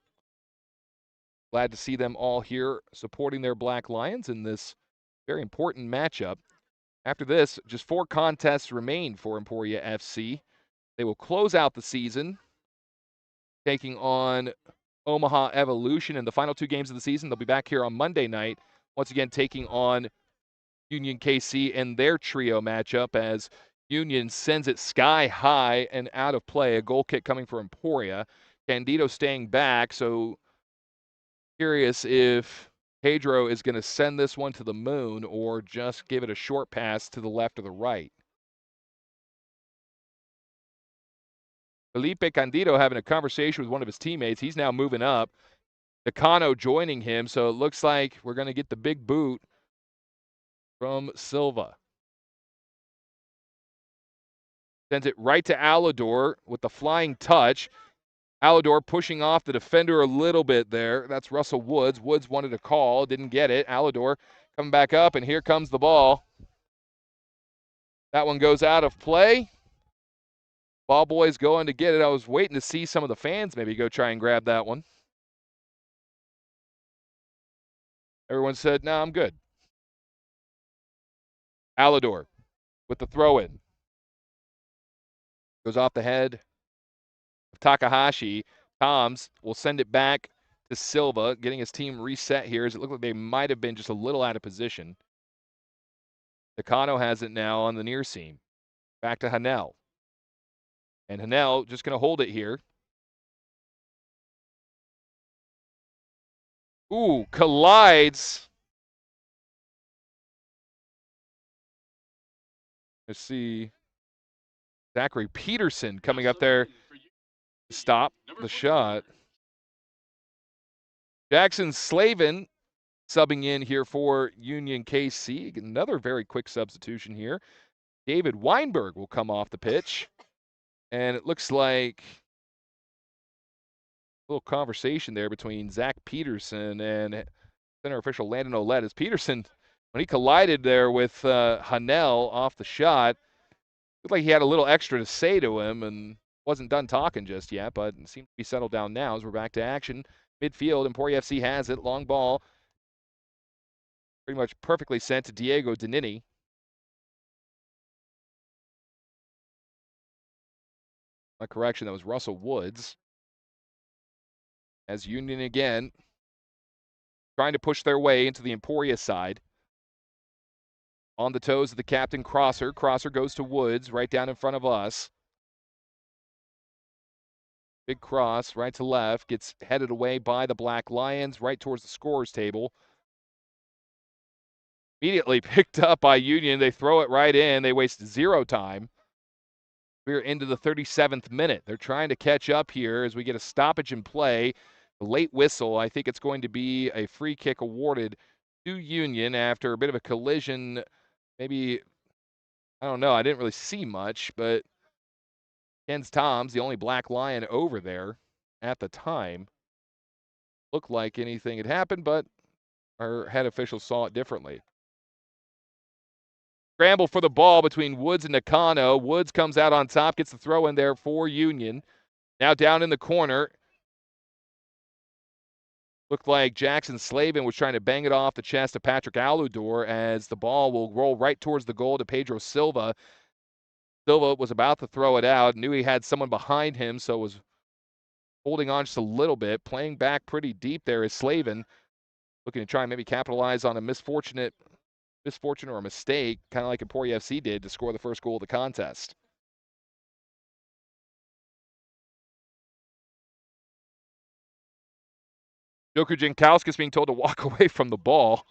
Glad to see them all here supporting their Black Lions in this very important matchup. After this, just 4 contests remain for Emporia FC. They will close out the season, taking on Omaha Evolution in the final 2 games of the season. They'll be back here on Monday night, once again taking on Union KC in their trio matchup, as Union sends it sky high and out of play. A goal kick coming for Emporia. Candido staying back, so curious if Pedro is going to send this one to the moon or just give it a short pass to the left or the right. Felipe Candido having a conversation with one of his teammates. He's now moving up. Decano joining him, so it looks like we're going to get the big boot from Silva. Sends it right to Alador with the flying touch. Alador pushing off the defender a little bit there. That's Russell Woods. Woods wanted a call, didn't get it. Alador coming back up, and here comes the ball. That one goes out of play. Ball boys going to get it. I was waiting to see some of the fans maybe go try and grab that one. Everyone said, no, I'm good. Alador with the throw-in. Goes off the head of Takahashi. Toms will send it back to Silva, getting his team reset here, as it looked like they might have been just a little out of position. Decano has it now on the near seam. Back to Hanel. And Hanel just going to hold it here. Ooh, collides. Let's see. Zachary Peterson coming up there to stop the shot. Jackson Slavin subbing in here for Union KC. Another very quick substitution here. David Weinberg will come off the pitch. And it looks like a little conversation there between Zach Peterson and center official Landon Ouellette. As Peterson, when he collided there with Hanel off the shot, looked like he had a little extra to say to him and wasn't done talking just yet, but it seems to be settled down now as we're back to action. Midfield, Emporia FC has it. Long ball. Pretty much perfectly sent to Diego Danini. My correction, that was Russell Woods. As Union again trying to push their way into the Emporia side. On the toes of the captain, Crosser. Crosser goes to Woods right down in front of us. Big cross, right to left, gets headed away by the Black Lions, right towards the scorer's table. Immediately picked up by Union. They throw it right in. They waste zero time. We're into the 37th minute. They're trying to catch up here as we get a stoppage in play. The late whistle, I think it's going to be a free kick awarded to Union after a bit of a collision. Maybe, I don't know, I didn't really see much, but Ken's Tom's the only Black Lion over there at the time. Looked like anything had happened, but our head officials saw it differently. Scramble for the ball between Woods and Nakano. Woods comes out on top, gets the throw in there for Union. Now down in the corner. Looked like Jackson Slavin was trying to bang it off the chest of Patrick Aludor as the ball will roll right towards the goal to Pedro Silva. Silva was about to throw it out, knew he had someone behind him, so was holding on just a little bit, playing back pretty deep there is Slavin, looking to try and maybe capitalize on a misfortune or a mistake, kind of like Emporia FC did to score the first goal of the contest. Joker Jankowskis being told to walk away from the ball.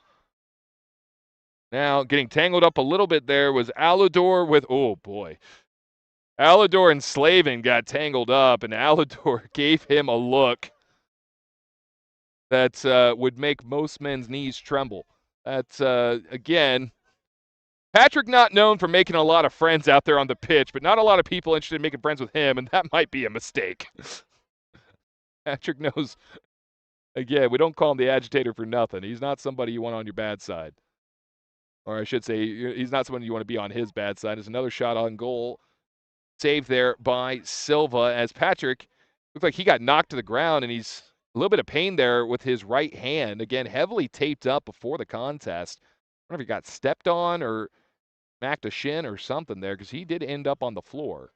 Now, getting tangled up a little bit there was Aludor with, oh boy. Aludor and Slavin got tangled up, and Aludor gave him a look that would make most men's knees tremble. That's, again, Patrick not known for making a lot of friends out there on the pitch, but not a lot of people interested in making friends with him, and that might be a mistake. Patrick knows, again, we don't call him the agitator for nothing. He's not somebody you want on your bad side. Or I should say, he's not someone you want to be on his bad side. There's another shot on goal. Saved there by Silva as Patrick looked like he got knocked to the ground, and he's a little bit of pain there with his right hand. Again, heavily taped up before the contest. I don't know if he got stepped on or smacked a shin or something there because he did end up on the floor.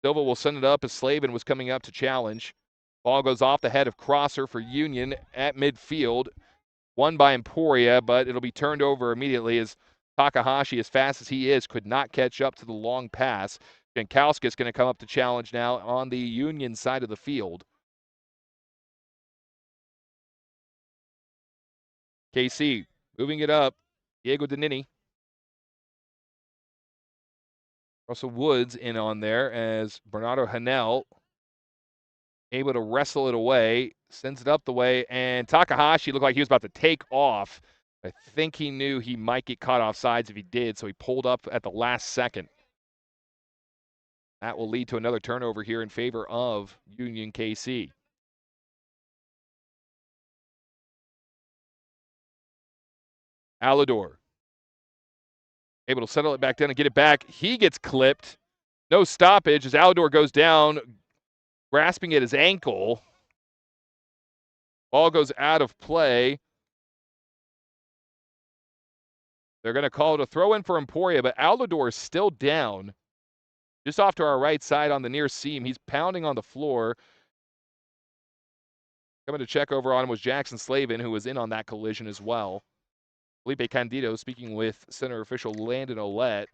Silva will send it up as Slavin was coming up to challenge. Ball goes off the head of Crosser for Union at midfield. Won by Emporia, but it'll be turned over immediately as Takahashi, as fast as he is, could not catch up to the long pass. Jankowskis going to come up to challenge now on the Union side of the field. KC moving it up. Diego Danini. Russell Woods in on there as Bernardo Hanel able to wrestle it away, sends it up the way, and Takahashi looked like he was about to take off. I think he knew he might get caught off sides if he did, so he pulled up at the last second. That will lead to another turnover here in favor of Union KC. Aludor able to settle it back down and get it back. He gets clipped. No stoppage as Aludor goes down, grasping at his ankle. Ball goes out of play. They're going to call it a throw-in for Emporia, but Aludor is still down. Just off to our right side on the near seam. He's pounding on the floor. Coming to check over on him was Jackson Slavin, who was in on that collision as well. Felipe Candido speaking with center official Landon Ouellette.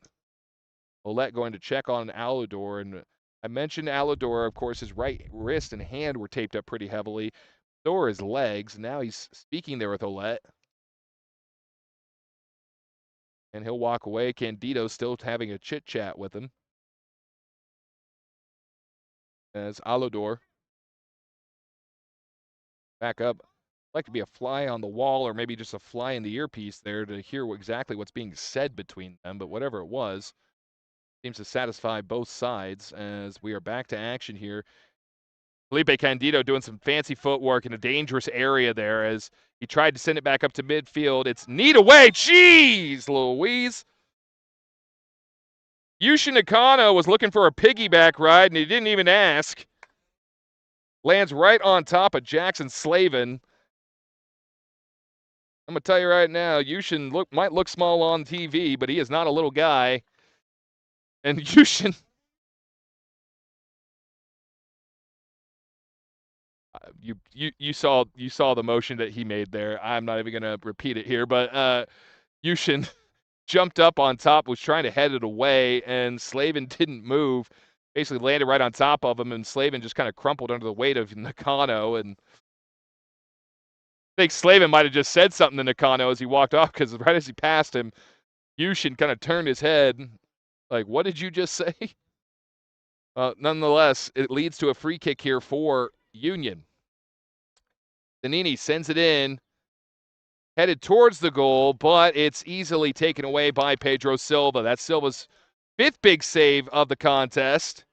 Ouellette going to check on Aludor, and I mentioned Aludor, of course, his right wrist and hand were taped up pretty heavily. So are his legs. Now he's speaking there with Ouellette. And he'll walk away. Candido still having a chit-chat with him. As Aludor back up like to be a fly on the wall or maybe just a fly in the earpiece there to hear exactly what's being said between them, but whatever it was, seems to satisfy both sides as we are back to action here. Felipe Candido doing some fancy footwork in a dangerous area there as he tried to send it back up to midfield. It's need away. Jeez, Louise. Yushin Nakano was looking for a piggyback ride, and he didn't even ask. Lands right on top of Jackson Slavin. I'm going to tell you right now, Yushin might look small on TV, but he is not a little guy. And Yushin... You saw the motion that he made there. I'm not even going to repeat it here, but Yushin jumped up on top, was trying to head it away, and Slavin didn't move. Basically landed right on top of him, and Slavin just kind of crumpled under the weight of Nakano. And I think Slavin might have just said something to Nakano as he walked off, because right as he passed him, Yushin kind of turned his head, like, what did you just say? Nonetheless, it leads to a free kick here for Union. Zanini sends it in, headed towards the goal, but it's easily taken away by Pedro Silva. That's Silva's 5th big save of the contest.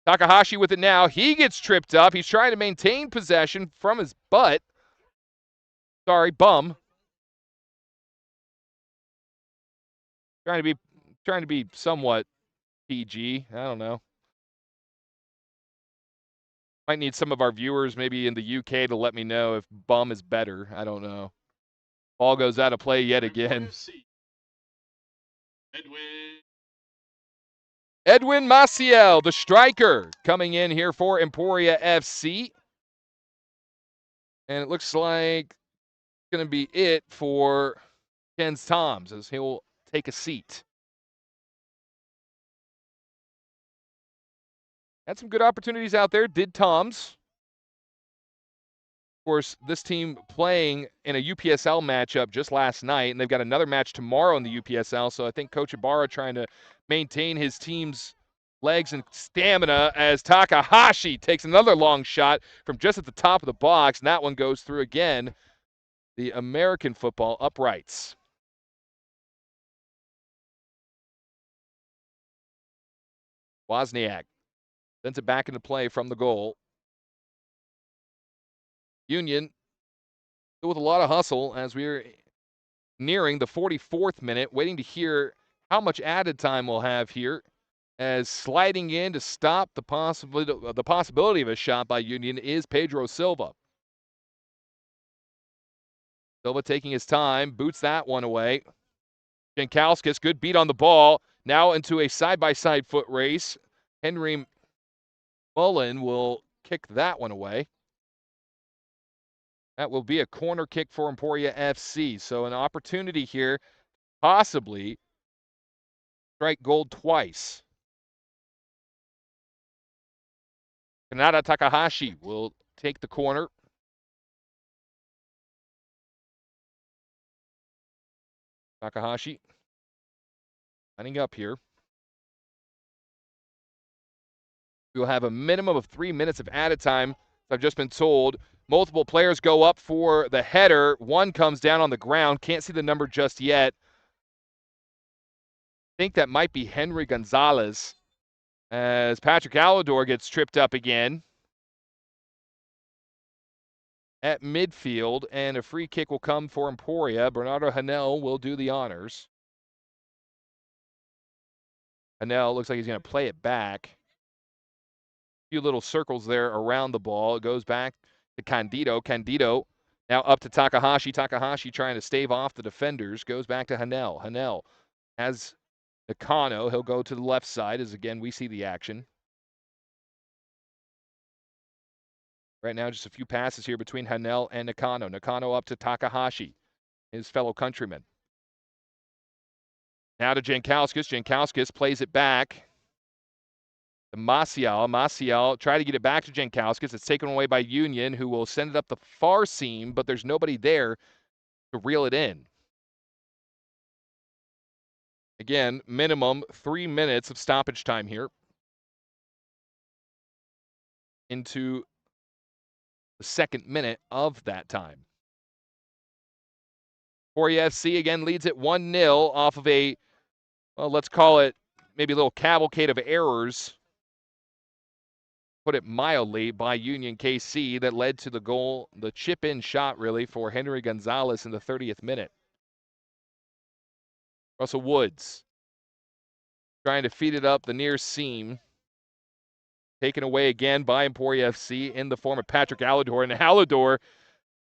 Takahashi with it now. He gets tripped up. He's trying to maintain possession from his butt. Sorry, bum. Trying to be somewhat PG. I don't know. Might need some of our viewers maybe in the UK to let me know if bum is better. I don't know. Ball goes out of play yet again. Edwin Maciel, the striker, coming in here for Emporia FC. And it looks like it's going to be it for Ken's Toms as he'll take a seat. Had some good opportunities out there, did Toms. Of course, this team playing in a UPSL matchup just last night, and they've got another match tomorrow in the UPSL, so I think Coach Ibarra trying to maintain his team's legs and stamina as Takahashi takes another long shot from just at the top of the box, and that one goes through again. The American football uprights. Wozniak sends it back into play from the goal. Union still with a lot of hustle as we're nearing the 44th minute, waiting to hear how much added time we'll have here, as sliding in to stop the possibility of a shot by Union is Pedro Silva. Silva taking his time, boots that one away. Jankowskis, good beat on the ball. Now into a side-by-side foot race. Henry Mullen will kick that one away. That will be a corner kick for Emporia FC. So an opportunity here, possibly strike gold twice. Kanada Takahashi will take the corner. Takahashi lining up here. We'll have a minimum of 3 minutes of added time. I've just been told. Multiple players go up for the header. One comes down on the ground. Can't see the number just yet. I think that might be Henry Gonzalez as Patrick Alador gets tripped up again at midfield, and a free kick will come for Emporia. Bernardo Hanel will do the honors. Hanel looks like he's going to play it back. A few little circles there around the ball. It goes back to Candido. Candido now up to Takahashi. Takahashi trying to stave off the defenders. Goes back to Hanel. Hanel has Nakano. He'll go to the left side as, again, we see the action. Right now, just a few passes here between Hanel and Nakano. Nakano up to Takahashi, his fellow countryman. Now to Jankowskis. Jankowskis plays it back to Maciel. Maciel try to get it back to Jankowskis. It's taken away by Union, who will send it up the far seam, but there's nobody there to reel it in. Again, minimum 3 minutes of stoppage time here into the second minute of that time. Emporia FC again leads it 1-0 off of a, well, let's call it maybe a little cavalcade of errors, put it mildly, by Union KC that led to the goal, the chip-in shot really for Henry Gonzalez in the 30th minute. Russell Woods trying to feed it up the near seam. Taken away again by Emporia FC in the form of Patrick Alador. And Alador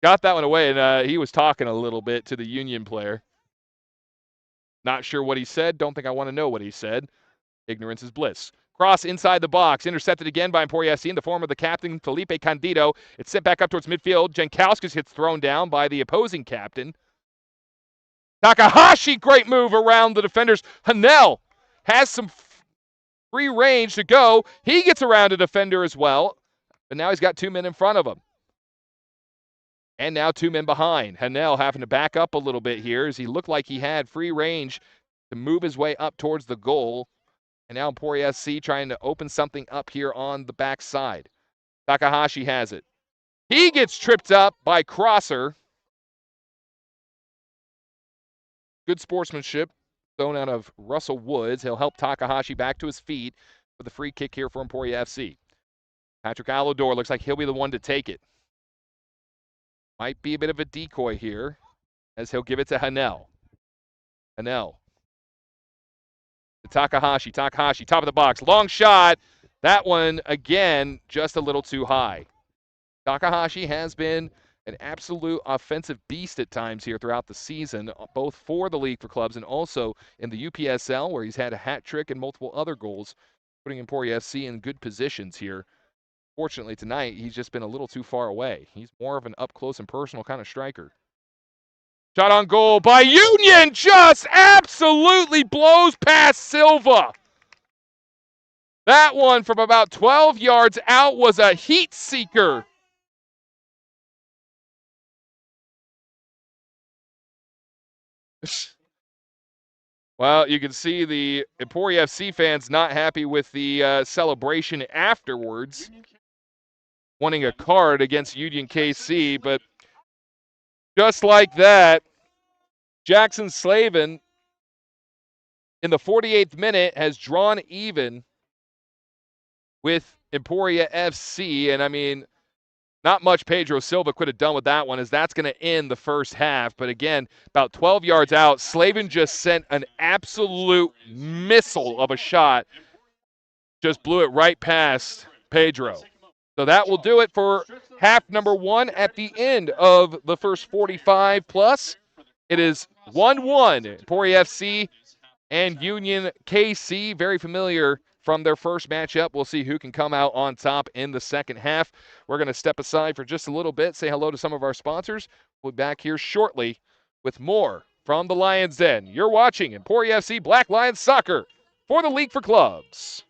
got that one away, and he was talking a little bit to the Union player. Not sure what he said. Don't think I want to know what he said. Ignorance is bliss. Cross inside the box. Intercepted again by Emporia FC in the form of the captain, Felipe Candido. It's sent back up towards midfield. Jankowskis gets thrown down by the opposing captain. Takahashi, great move around the defenders. Hanel has some free range to go. He gets around a defender as well, but now he's got 2 men in front of him. And now 2 men behind. Hanel having to back up a little bit here as he looked like he had free range to move his way up towards the goal. And now Emporia SC trying to open something up here on the backside. Takahashi has it. He gets tripped up by Crosser. Good sportsmanship thrown out of Russell Woods. He'll help Takahashi back to his feet with a free kick here for Emporia FC. Patrick Alador looks like he'll be the one to take it. Might be a bit of a decoy here as he'll give it to Hanel. Hanel. To Takahashi. Takahashi, top of the box. Long shot. That one, again, just a little too high. Takahashi has been an absolute offensive beast at times here throughout the season, both for the League for Clubs and also in the UPSL, where he's had a hat trick and multiple other goals, putting Emporia FC in good positions here. Fortunately, tonight, he's just been a little too far away. He's more of an up-close and personal kind of striker. Shot on goal by Union, just absolutely blows past Silva. That one from about 12 yards out was a heat seeker. Well, you can see the Emporia FC fans not happy with the celebration afterwards, wanting a card against Union KC, but just like that, Jackson Slavin in the 48th minute has drawn even with Emporia FC, and I mean, not much Pedro Silva could have done with that one, as that's going to end the first half. But again, about 12 yards out, Slavin just sent an absolute missile of a shot. Just blew it right past Pedro. So that will do it for half number 1 at the end of the first 45 plus. It is 1-1. Emporia FC and Union KC, very familiar from their first matchup. We'll see who can come out on top in the second half. We're going to step aside for just a little bit, say hello to some of our sponsors. We'll be back here shortly with more from the Lions Den. You're watching Emporia FC Black Lions Soccer for the League for Clubs.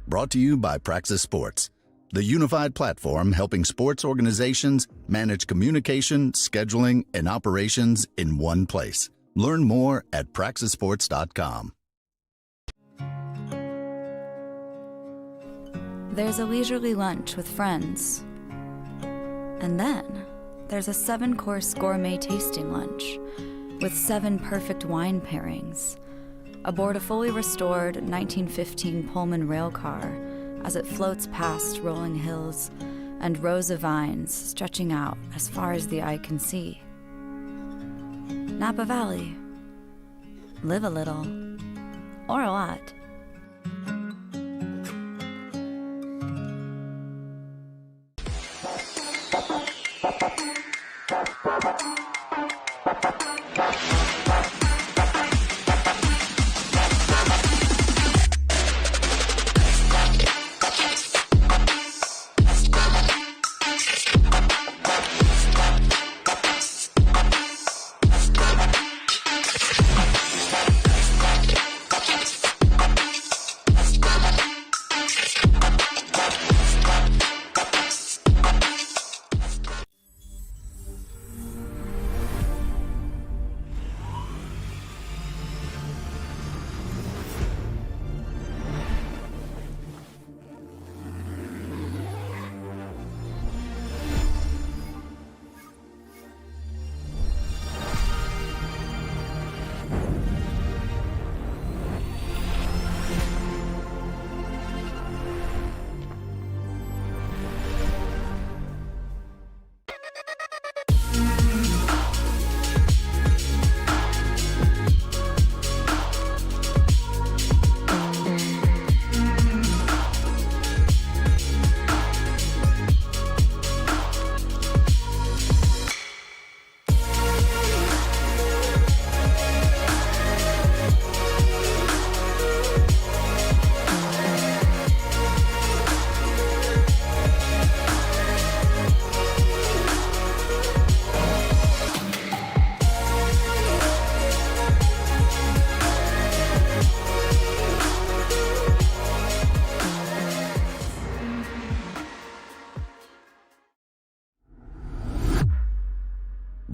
Brought to you by Praxis Sports, the unified platform helping sports organizations manage communication, scheduling, and operations in one place. Learn more at praxisports.com. There's a leisurely lunch with friends. And then there's a 7-course gourmet tasting lunch with 7 perfect wine pairings aboard a fully restored 1915 Pullman rail car as it floats past rolling hills and rows of vines stretching out as far as the eye can see. Napa Valley. Live a little, or a lot.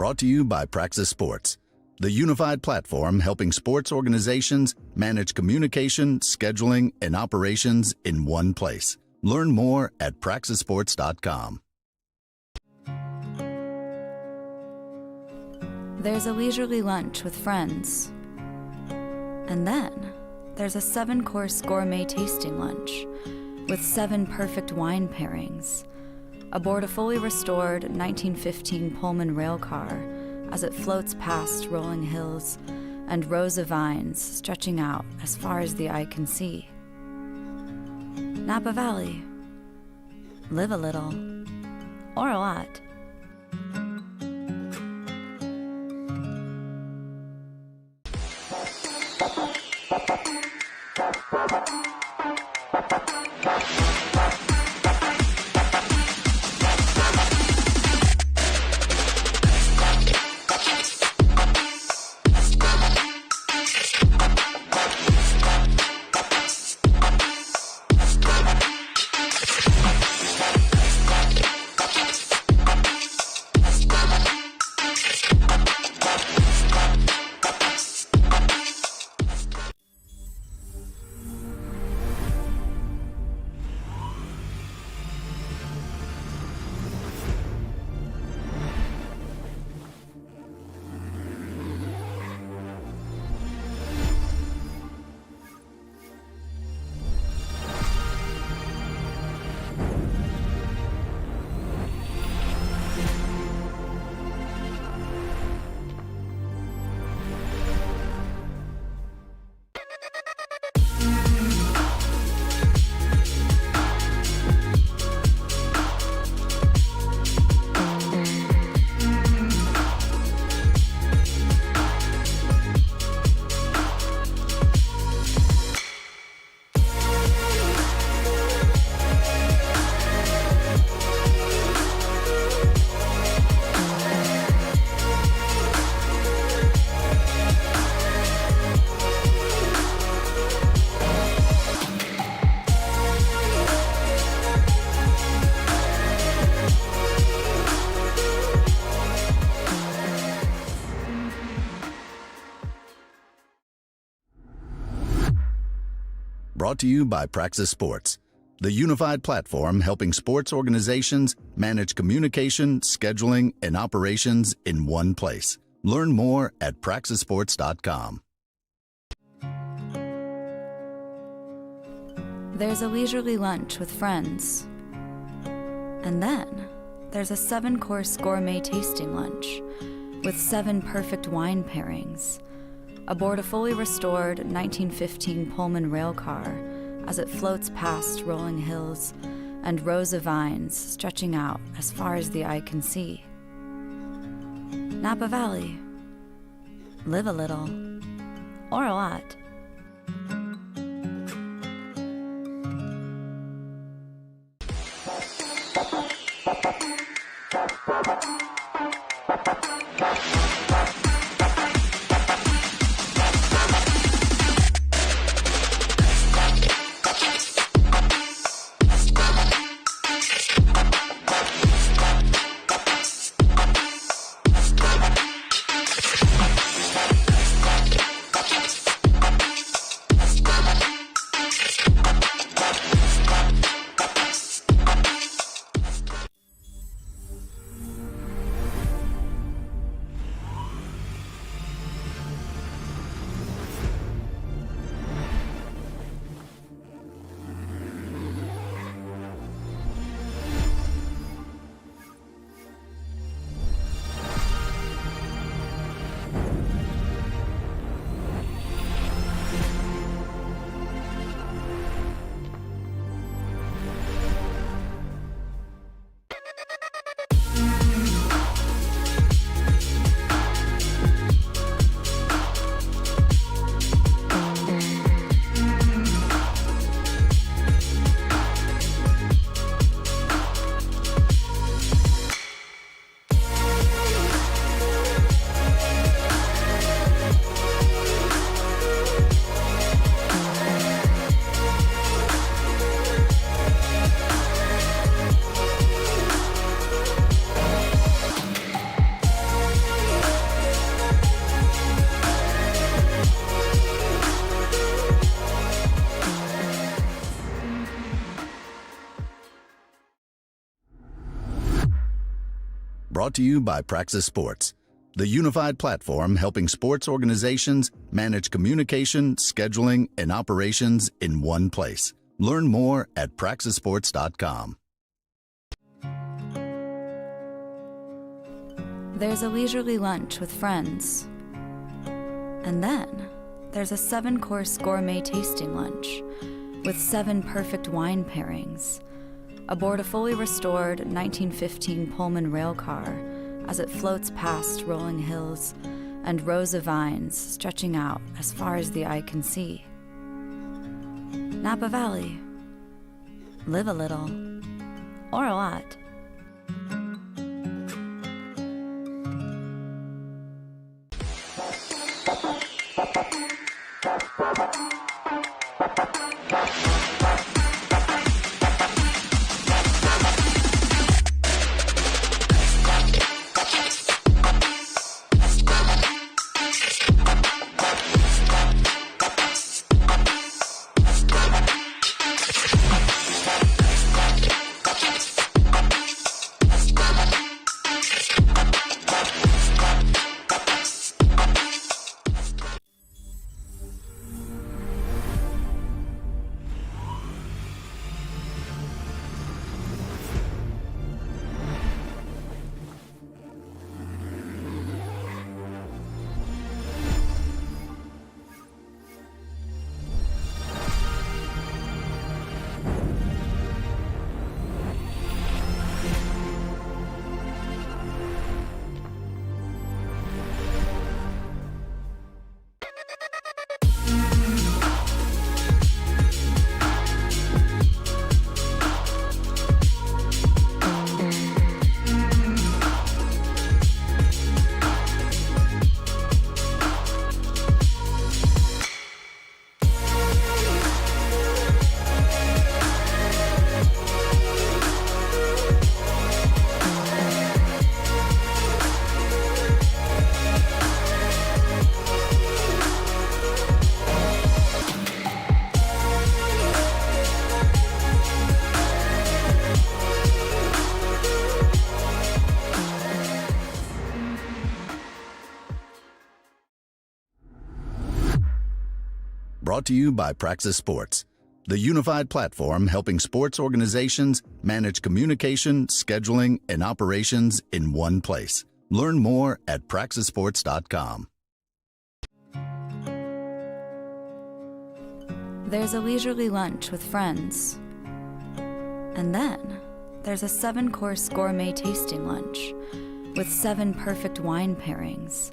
Brought to you by Praxis Sports, the unified platform helping sports organizations manage communication, scheduling, and operations in one place. Learn more at praxisports.com. There's a leisurely lunch with friends. And then there's a 7-course gourmet tasting lunch with 7 perfect wine pairings aboard a fully restored 1915 Pullman rail car as it floats past rolling hills and rows of vines stretching out as far as the eye can see. Napa Valley. Live a little, or a lot. Brought to you by Praxis Sports, the unified platform helping sports organizations manage communication, scheduling, and operations in one place. Learn more at praxisports.com. There's a leisurely lunch with friends. And then there's a 7-course gourmet tasting lunch with 7 perfect wine pairings aboard a fully restored 1915 Pullman rail car as it floats past rolling hills and rows of vines stretching out as far as the eye can see. Napa Valley. Live a little, or a lot. Brought to you by Praxis Sports, the unified platform helping sports organizations manage communication, scheduling, and operations in one place. Learn more at praxisports.com. There's a leisurely lunch with friends. And then there's a 7-course gourmet tasting lunch with 7 perfect wine pairings aboard a fully restored 1915 Pullman rail car as it floats past rolling hills and rows of vines stretching out as far as the eye can see. Napa Valley. Live a little, or a lot. Brought to you by Praxis Sports, the unified platform helping sports organizations manage communication, scheduling, and operations in one place. Learn more at praxisports.com. There's a leisurely lunch with friends. And then there's a 7-course gourmet tasting lunch with 7 perfect wine pairings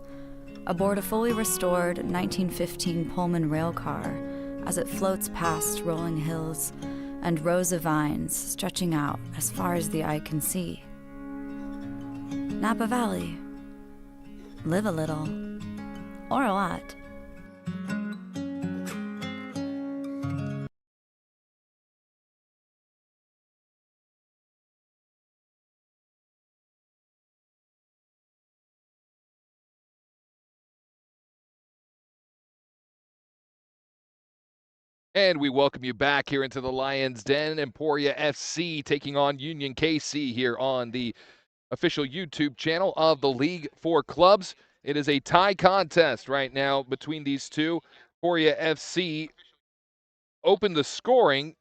aboard a fully restored 1915 Pullman rail car as it floats past rolling hills and rows of vines stretching out as far as the eye can see. Napa Valley. Live a little, or a lot. And we welcome you back here into the Lions Den. Emporia FC taking on Union KC here on the official YouTube channel of the League for Clubs. It is a tie contest right now between these two. Emporia FC opened the scoring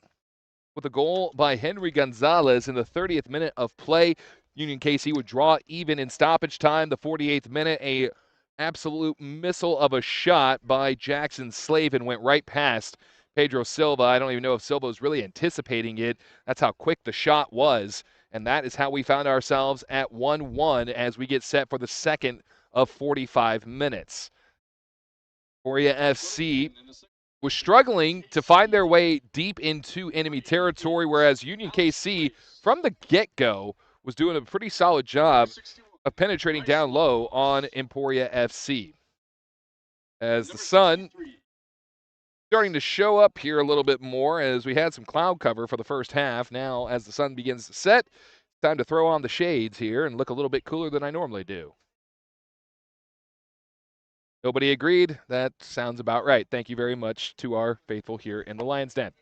with a goal by Henry Gonzalez in the 30th minute of play. Union KC would draw even in stoppage time. The 48th minute, a absolute missile of a shot by Jackson Slavin went right past Pedro Silva. I don't even know if Silva was really anticipating it. That's how quick the shot was. And that is how we found ourselves at 1-1 as we get set for the second of 45 minutes. Emporia FC was struggling to find their way deep into enemy territory, whereas Union KC, from the get-go, was doing a pretty solid job of penetrating down low on Emporia FC. As the sun starting to show up here a little bit more, as we had some cloud cover for the first half. Now, as the sun begins to set, it's time to throw on the shades here and look a little bit cooler than I normally do. Nobody agreed? That sounds about right. Thank you very much to our faithful here in the Lions Den.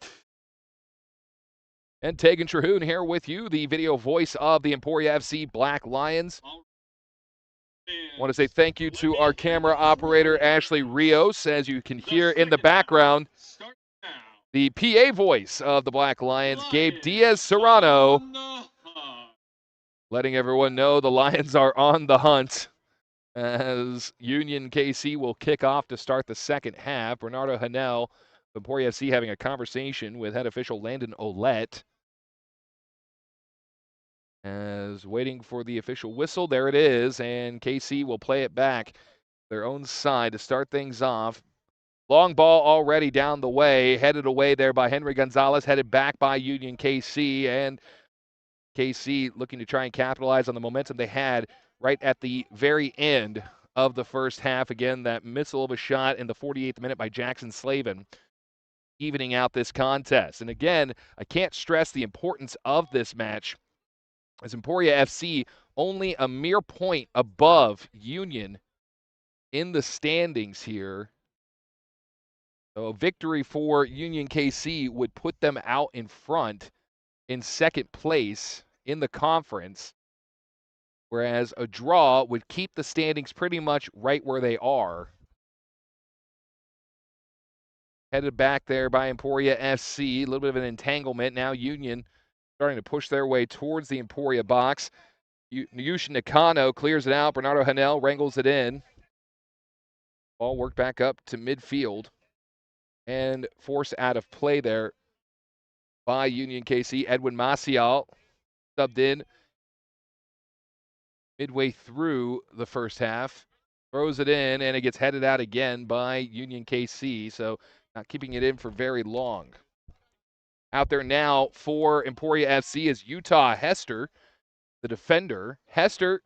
And Tegan Trahoon here with you, the video voice of the Emporia FC Black Lions. I want to say thank you to our camera operator, Ashley Rios. As you can hear in the background, the PA voice of the Black Lions, Gabe Diaz-Serrano, letting everyone know the Lions are on the hunt as Union KC will kick off to start the second half. Bernardo Hanel, Emporia FC, having a conversation with head official Landon Ouellette. As waiting for the official whistle, there it is, and KC will play it back their own side to start things off. Long ball already down the way, headed away there by Henry Gonzalez, headed back by Union KC, and KC looking to try and capitalize on the momentum they had right at the very end of the first half. Again, that missile of a shot in the 48th minute by Jackson Slavin, evening out this contest. And again, I can't stress the importance of this match, as Emporia FC only a mere point above Union in the standings here. So a victory for Union KC would put them out in front in second place in the conference, whereas a draw would keep the standings pretty much right where they are. Headed back there by Emporia FC, a little bit of an entanglement. Now Union starting to push their way towards the Emporia box. Yushin Nakano clears it out. Bernardo Hanel wrangles it in. Ball worked back up to midfield and forced out of play there by Union KC. Edwin Maciel subbed in midway through the first half. Throws it in, and it gets headed out again by Union KC, so not keeping it in for very long. Out there now for Emporia FC is Utah Hester, the defender. Hester,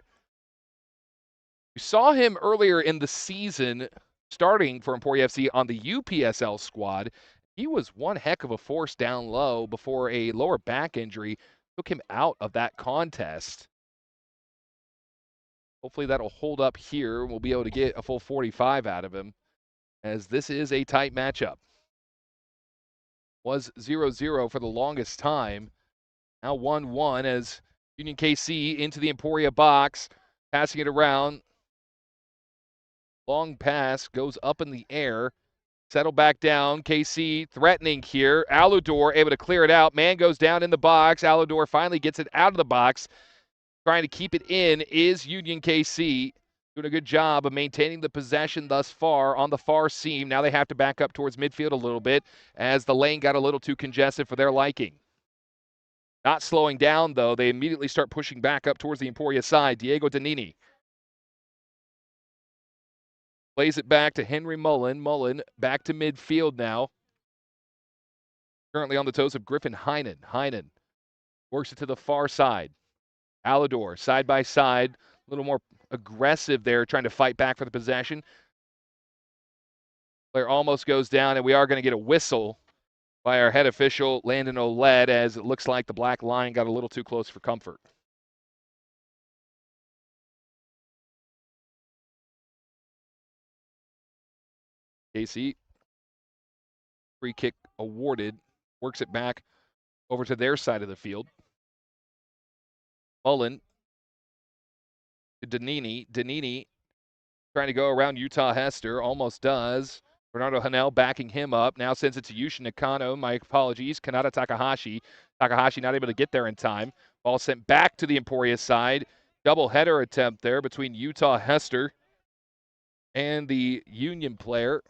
you saw him earlier in the season starting for Emporia FC on the UPSL squad. He was one heck of a force down low before a lower back injury took him out of that contest. Hopefully that'll hold up here. We'll be able to get a full 45 out of him, as this is a tight matchup. Was 0-0 for the longest time. Now 1-1 as Union KC into the Emporia box, passing it around. Long pass goes up in the air. settle back down. KC threatening here. Aludor able to clear it out. Man goes down in the box. Aludor finally gets it out of the box. Trying to keep it in is Union KC. Doing a good job of maintaining the possession thus far on the far seam. Now they have to back up towards midfield a little bit as the lane got a little too congested for their liking. Not slowing down, though. They immediately start pushing back up towards the Emporia side. Diego Danini plays it back to Henry Mullen. Mullen back to midfield now. Currently on the toes of Griffin Heinen. Heinen works it to the far side. Aludor, side by side, a little more aggressive there, trying to fight back for the possession. Player almost goes down, and we are going to get a whistle by our head official, Landon Oled, as it looks like the black line got a little too close for comfort. KC, free kick awarded, works it back over to their side of the field. Mullen to Danini. Danini trying to go around Utah Hester, almost does. Bernardo Hanel backing him up. Now sends it to Yushin Nakano. My apologies. Kanata Takahashi. Takahashi not able to get there in time. Ball sent back to the Emporia side. Double header attempt there between Utah Hester and the Union player.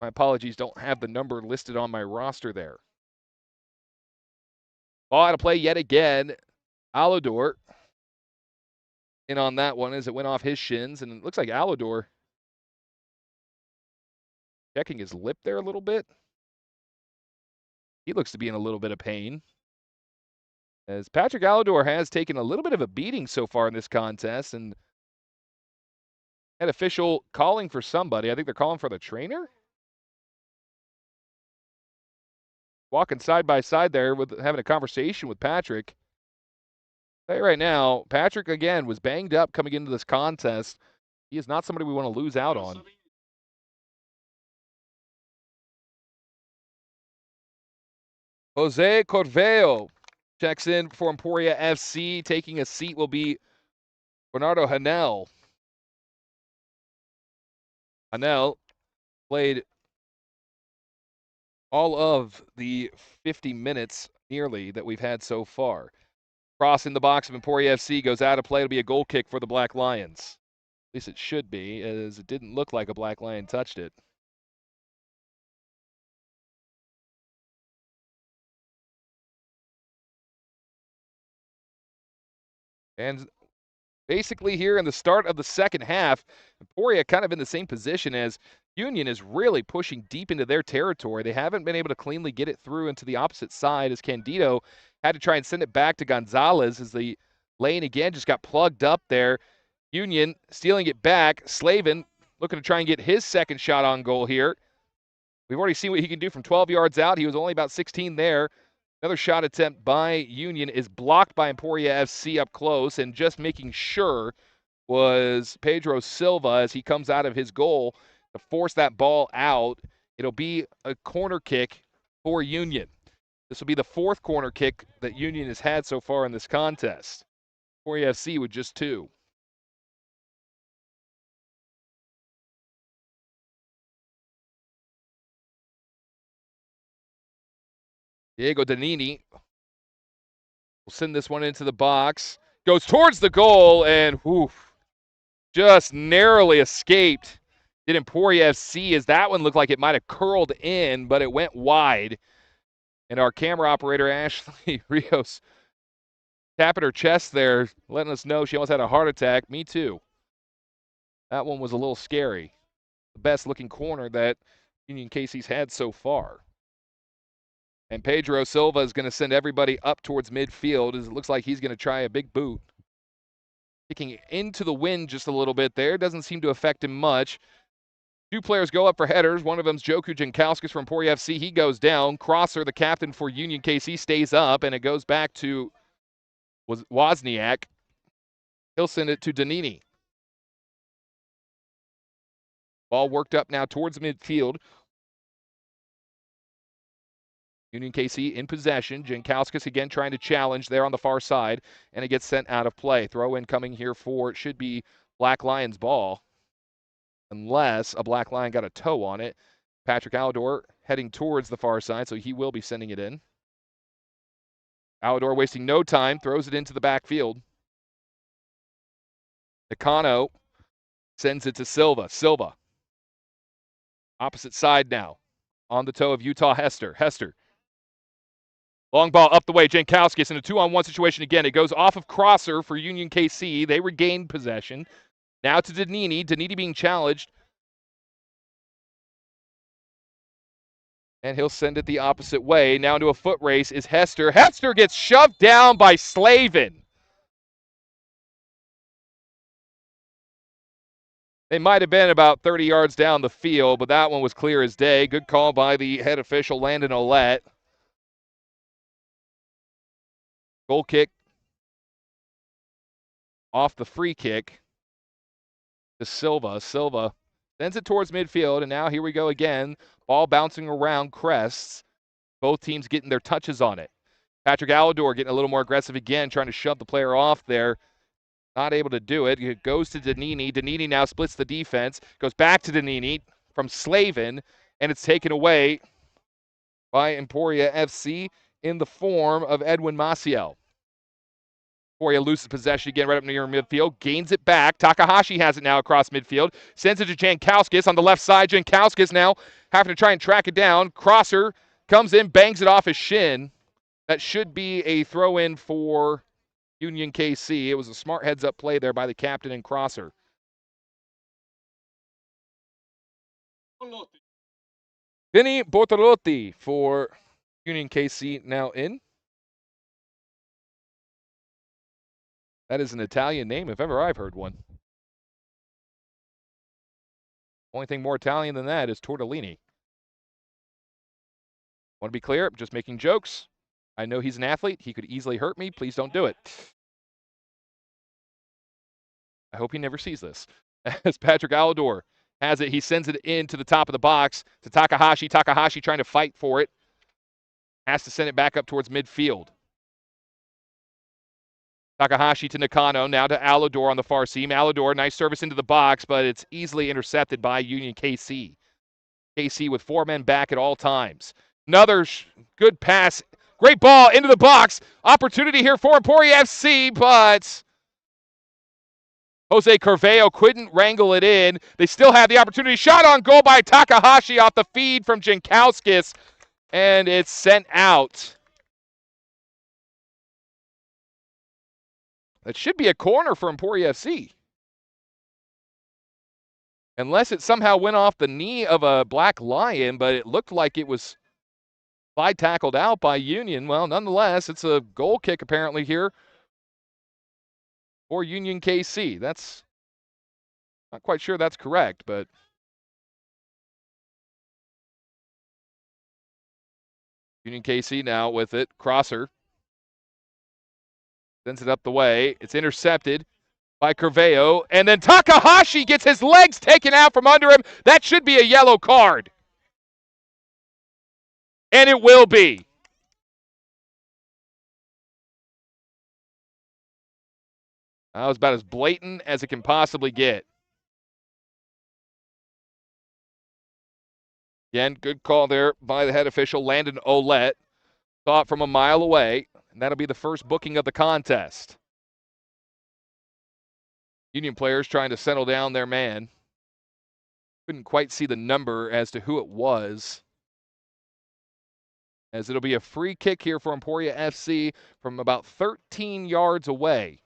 My apologies, don't have the number listed on my roster there. Ball out of play yet again. Aludor in on that one as it went off his shins, and it looks like Aludor checking his lip there a little bit. He looks to be in a little bit of pain, as Patrick Aludor has taken a little bit of a beating so far in this contest, and an official calling for somebody. I think they're calling for the trainer. Walking side by side there with having a conversation with Patrick. I'll tell you right now, Patrick, again, was banged up coming into this contest. He is not somebody we want to lose out on. Jose Corveo checks in for Emporia FC. Taking a seat will be Bernardo Hanel. Hanel played all of the 50 minutes nearly that we've had so far. Cross in the box of Emporia FC goes out of play. It'll be a goal kick for the Black Lions. At least it should be, as it didn't look like a Black Lion touched it. And basically here in the start of the second half, Emporia kind of in the same position as Union is really pushing deep into their territory. They haven't been able to cleanly get it through into the opposite side, as Candido had to try and send it back to Gonzalez as the lane again just got plugged up there. Union stealing it back. Slavin looking to try and get his second shot on goal here. We've already seen what he can do from 12 yards out. He was only about 16 there. Another shot attempt by Union is blocked by Emporia FC up close, and just making sure was Pedro Silva as he comes out of his goal to force that ball out. It'll be a corner kick for Union. This will be the fourth corner kick that Union has had so far in this contest. Emporia FC with just two. Diego Danini will send this one into the box. Goes towards the goal and just narrowly escaped. Did Emporia FC, as that one looked like it might have curled in, but it went wide. And our camera operator, Ashley Rios, tapping her chest there, letting us know she almost had a heart attack. Me too. That one was a little scary. The best looking corner that Union KC's had so far. And Pedro Silva is going to send everybody up towards midfield, as it looks like he's going to try a big boot. Kicking into the wind just a little bit there. Doesn't seem to affect him much. Two players go up for headers. One of them's Joku Jankowskis from Emporia FC. He goes down. Crosser, the captain for Union KC, stays up, and it goes back to Wozniak. He'll send it to Danini. Ball worked up now towards midfield. Union KC in possession. Jankowskis again trying to challenge there on the far side, and it gets sent out of play. Throw in coming here for, it should be Black Lions ball, unless a Black Lion got a toe on it. Patrick Alidor heading towards the far side, so he will be sending it in. Alidor wasting no time, throws it into the backfield. Nakano sends it to Silva. Silva. Opposite side now. On the toe of Utah Hester. Hester. Long ball up the way. Jankowskis in a 2-on-1 situation again. It goes off of Crosser for Union KC. They regain possession. Now to Danini. Danini being challenged. And he'll send it the opposite way. Now into a foot race is Hester. Hester gets shoved down by Slavin. They might have been about 30 yards down the field, but that one was clear as day. Good call by the head official, Landon Ouellette. Goal kick off the free kick to Silva. Silva sends it towards midfield, and now here we go again. Ball bouncing around crests. Both teams getting their touches on it. Patrick Alidor getting a little more aggressive again, trying to shove the player off there. Not able to do it. It goes to Danini. Danini now splits the defense. Goes back to Danini from Slavin, and it's taken away by Emporia FC in the form of Edwin Maciel. Emporia loses possession again right up near midfield. Gains it back. Takahashi has it now across midfield. Sends it to Jankowskis on the left side. Jankowskis now having to try and track it down. Crosser comes in, bangs it off his shin. That should be a throw-in for Union KC. It was a smart heads-up play there by the captain and Crosser. Vinny Bortolotti for Union KC now in. That is an Italian name if ever I've heard one. Only thing more Italian than that is tortellini. Want to be clear? I'm just making jokes. I know he's an athlete. He could easily hurt me. Please don't do it. I hope he never sees this. As Patrick Alidor has it, he sends it into the top of the box to Takahashi. Takahashi trying to fight for it. Has to send it back up towards midfield. Takahashi to Nakano, now to Alidor on the far seam. Alidor, nice service into the box, but it's easily intercepted by Union KC. KC with 4 men back at all times. Another good pass. Great ball into the box. Opportunity here for Emporia FC, but Jose Carveo couldn't wrangle it in. They still have the opportunity. Shot on goal by Takahashi off the feed from Jankowskis, and it's sent out. That should be a corner for Emporia FC. Unless it somehow went off the knee of a Black Lion, but it looked like it was slide tackled out by Union. Well, nonetheless, it's a goal kick apparently here for Union KC. That's not quite sure that's correct, but Union KC now with it. Crosser sends it up the way. It's intercepted by Carveo, and then Takahashi gets his legs taken out from under him. That should be a yellow card. And it will be. That was about as blatant as it can possibly get. Again, good call there by the head official, Landon Ouellette. Saw it from a mile away, and that'll be the first booking of the contest. Union players trying to settle down their man. Couldn't quite see the number as to who it was. As it'll be a free kick here for Emporia FC from about 13 yards away.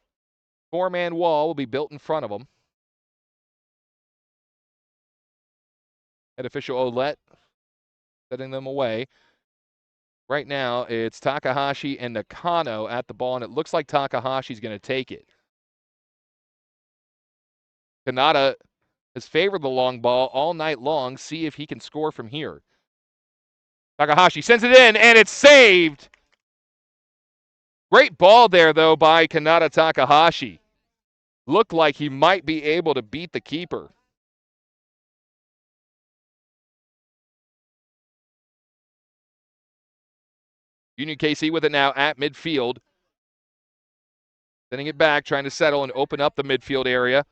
4-man wall will be built in front of them. Head official Ouellette setting them away. Right now, it's Takahashi and Nakano at the ball, and it looks like Takahashi's going to take it. Kanata has favored the long ball all night long. See if he can score from here. Takahashi sends it in, and it's saved. Great ball there, though, by Kanata Takahashi. Looked like he might be able to beat the keeper. Union KC with it now at midfield. Sending it back, trying to settle and open up the midfield area.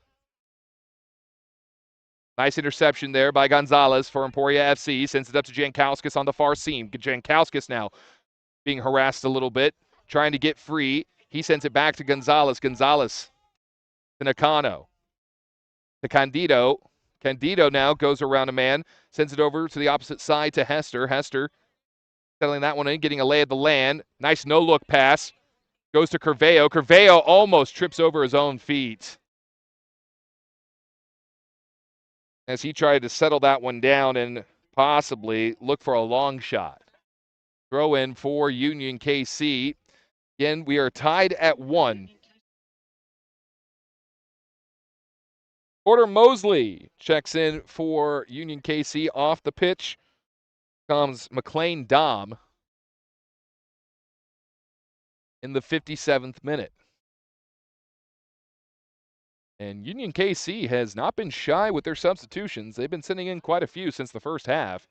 Nice interception there by Gonzalez for Emporia FC. Sends it up to Jankowskis on the far seam. Jankowskis now being harassed a little bit, trying to get free. He sends it back to Gonzalez. Gonzalez to Nakano. To Candido. Candido now goes around a man, sends it over to the opposite side to Hester. Hester settling that one in, getting a lay of the land. Nice no-look pass. Goes to Curveo. Curveo almost trips over his own feet as he tried to settle that one down and possibly look for a long shot. Throw in for Union KC. Again, we are tied at 1. Porter Mosley checks in for Union KC. Off the pitch comes McLean Dom in the 57th minute. And Union KC has not been shy with their substitutions. They've been sending in quite a few since the first half.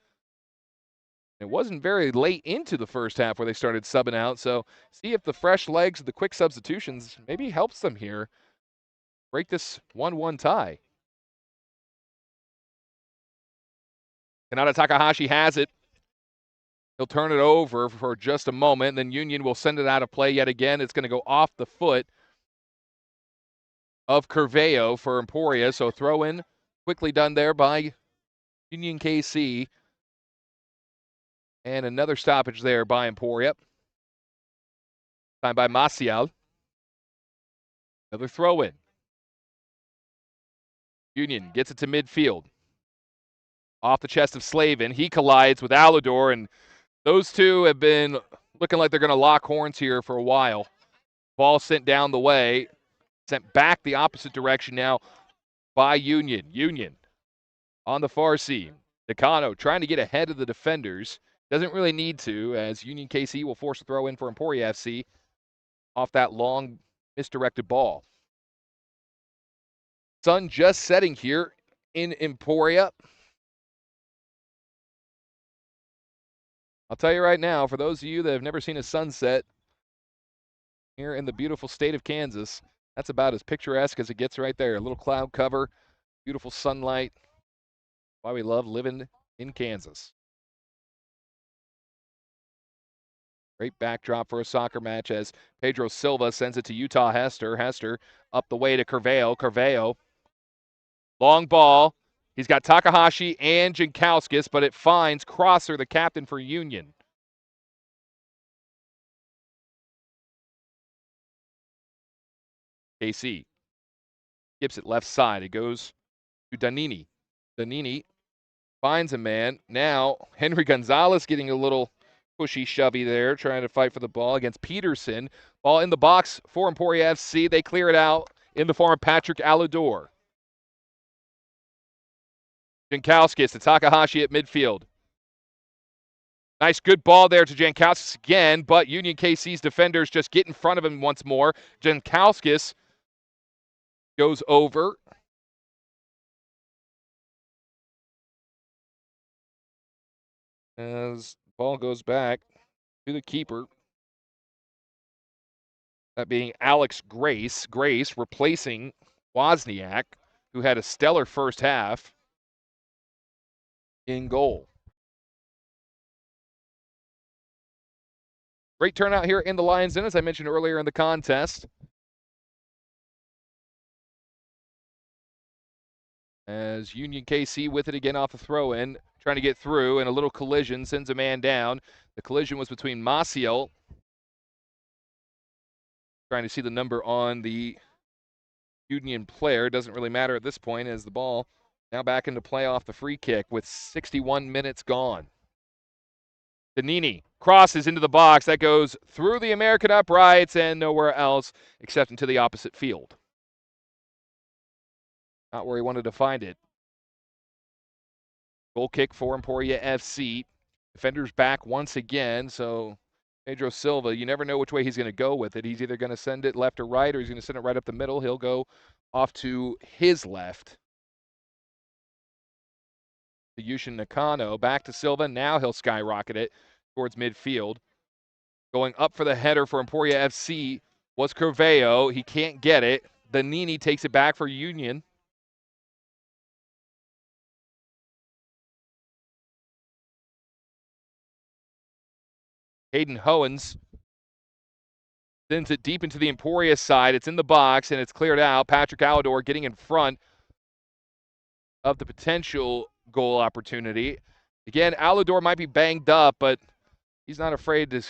It wasn't very late into the first half where they started subbing out, so see if the fresh legs of the quick substitutions maybe helps them here break this 1-1 tie. Kanata Takahashi has it. He'll turn it over for just a moment, then Union will send it out of play yet again. It's going to go off the foot of Curveo for Emporia, so throw in quickly done there by Union KC. And another stoppage there by Emporia. Time by Maciel. Another throw in. Union gets it to midfield. Off the chest of Slavin. He collides with Alador, and those two have been looking like they're going to lock horns here for a while. Ball sent down the way. Sent back the opposite direction now by Union. Union on the far seam. Decano trying to get ahead of the defenders. Doesn't really need to, as Union KC will force a throw in for Emporia FC off that long misdirected ball. Sun just setting here in Emporia. I'll tell you right now, for those of you that have never seen a sunset here in the beautiful state of Kansas, that's about as picturesque as it gets right there. A little cloud cover, beautiful sunlight. Why we love living in Kansas. Great backdrop for a soccer match as Pedro Silva sends it to Utah Hester. Hester up the way to Curveo. Curveo. Long ball. He's got Takahashi and Jankowskis, but it finds Crosser, the captain for Union. KC skips it left side. It goes to Danini. Danini finds a man. Now, Henry Gonzalez getting a little pushy shovey there, trying to fight for the ball against Peterson. Ball in the box for Emporia FC. They clear it out in the form of Patrick Alador. Jankowskis to Takahashi at midfield. Nice good ball there to Jankowskis again, but Union KC's defenders just get in front of him once more. Jankowskis goes over. As the ball goes back to the keeper. That being Alex Grace. Grace replacing Wozniak, who had a stellar first half in goal. Great turnout here in the Lions Den, as I mentioned earlier in the contest. As Union KC with it again off the throw-in, trying to get through, and a little collision sends a man down. The collision was between Maciel, trying to see the number on the Union player. Doesn't really matter at this point, as the ball now back into play off the free kick with 61 minutes gone. Danini crosses into the box. That goes through the American uprights and nowhere else except into the opposite field. Not where he wanted to find it. Goal kick for Emporia FC. Defenders back once again, so Pedro Silva, you never know which way he's going to go with it. He's either going to send it left or right, or he's going to send it right up the middle. He'll go off to his left. To Yushin Nakano. Back to Silva. Now he'll skyrocket it towards midfield. Going up for the header for Emporia FC was Curveo. He can't get it. Danini takes it back for Union. Hayden Hoens sends it deep into the Emporia side. It's in the box, and it's cleared out. Patrick Alidor getting in front of the potential goal opportunity. Again, Alidor might be banged up, but he's not afraid to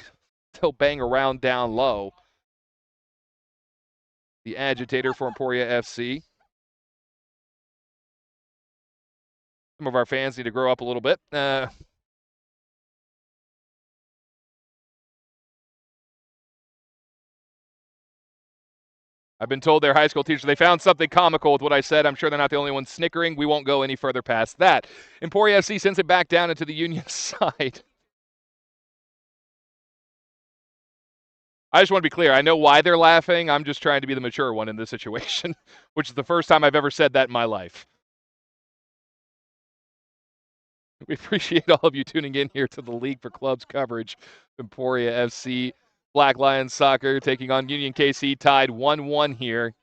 still bang around down low. The agitator for Emporia FC. Some of our fans need to grow up a little bit. I've been told their high school teachers, they found something comical with what I said. I'm sure they're not the only ones snickering. We won't go any further past that. Emporia FC sends it back down into the Union side. I just want to be clear. I know why they're laughing. I'm just trying to be the mature one in this situation, which is the first time I've ever said that in my life. We appreciate all of you tuning in here to the League for Clubs coverage. Emporia FC, Black Lions Soccer taking on Union KC, tied 1-1 here.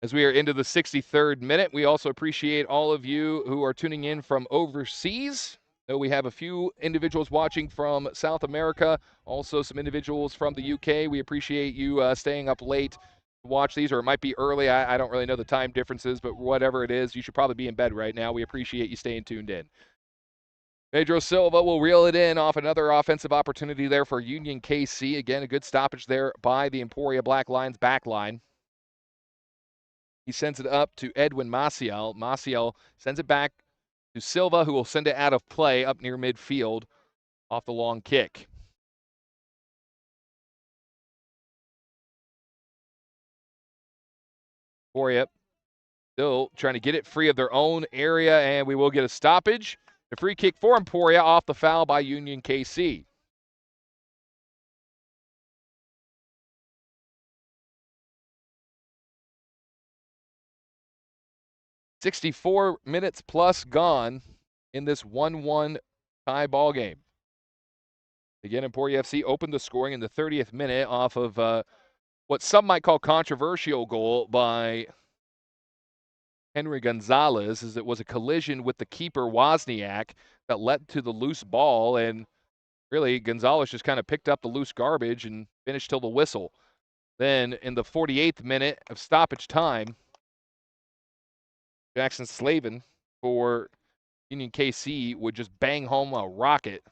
As we are into the 63rd minute, we also appreciate all of you who are tuning in from overseas. We have a few individuals watching from South America, also some individuals from the UK. We appreciate you staying up late to watch these, or it might be early. I don't really know the time differences, but whatever it is, you should probably be in bed right now. We appreciate you staying tuned in. Pedro Silva will reel it in off another offensive opportunity there for Union KC. Again, a good stoppage there by the Emporia Black Lions back line. He sends it up to Edwin Maciel. Maciel sends it back to Silva, who will send it out of play up near midfield off the long kick. Emporia still trying to get it free of their own area, and we will get a stoppage. The free kick for Emporia off the foul by Union KC. "64 minutes plus gone in this 1-1 tie ball game." Again, Emporia FC opened the scoring in the 30th minute off of what some might call controversial goal by Henry Gonzalez, as it was a collision with the keeper Wozniak that led to the loose ball, and really Gonzalez just kind of picked up the loose garbage and finished till the whistle. Then in the 48th minute of stoppage time, Jackson Slavin for Union KC would just bang home a rocket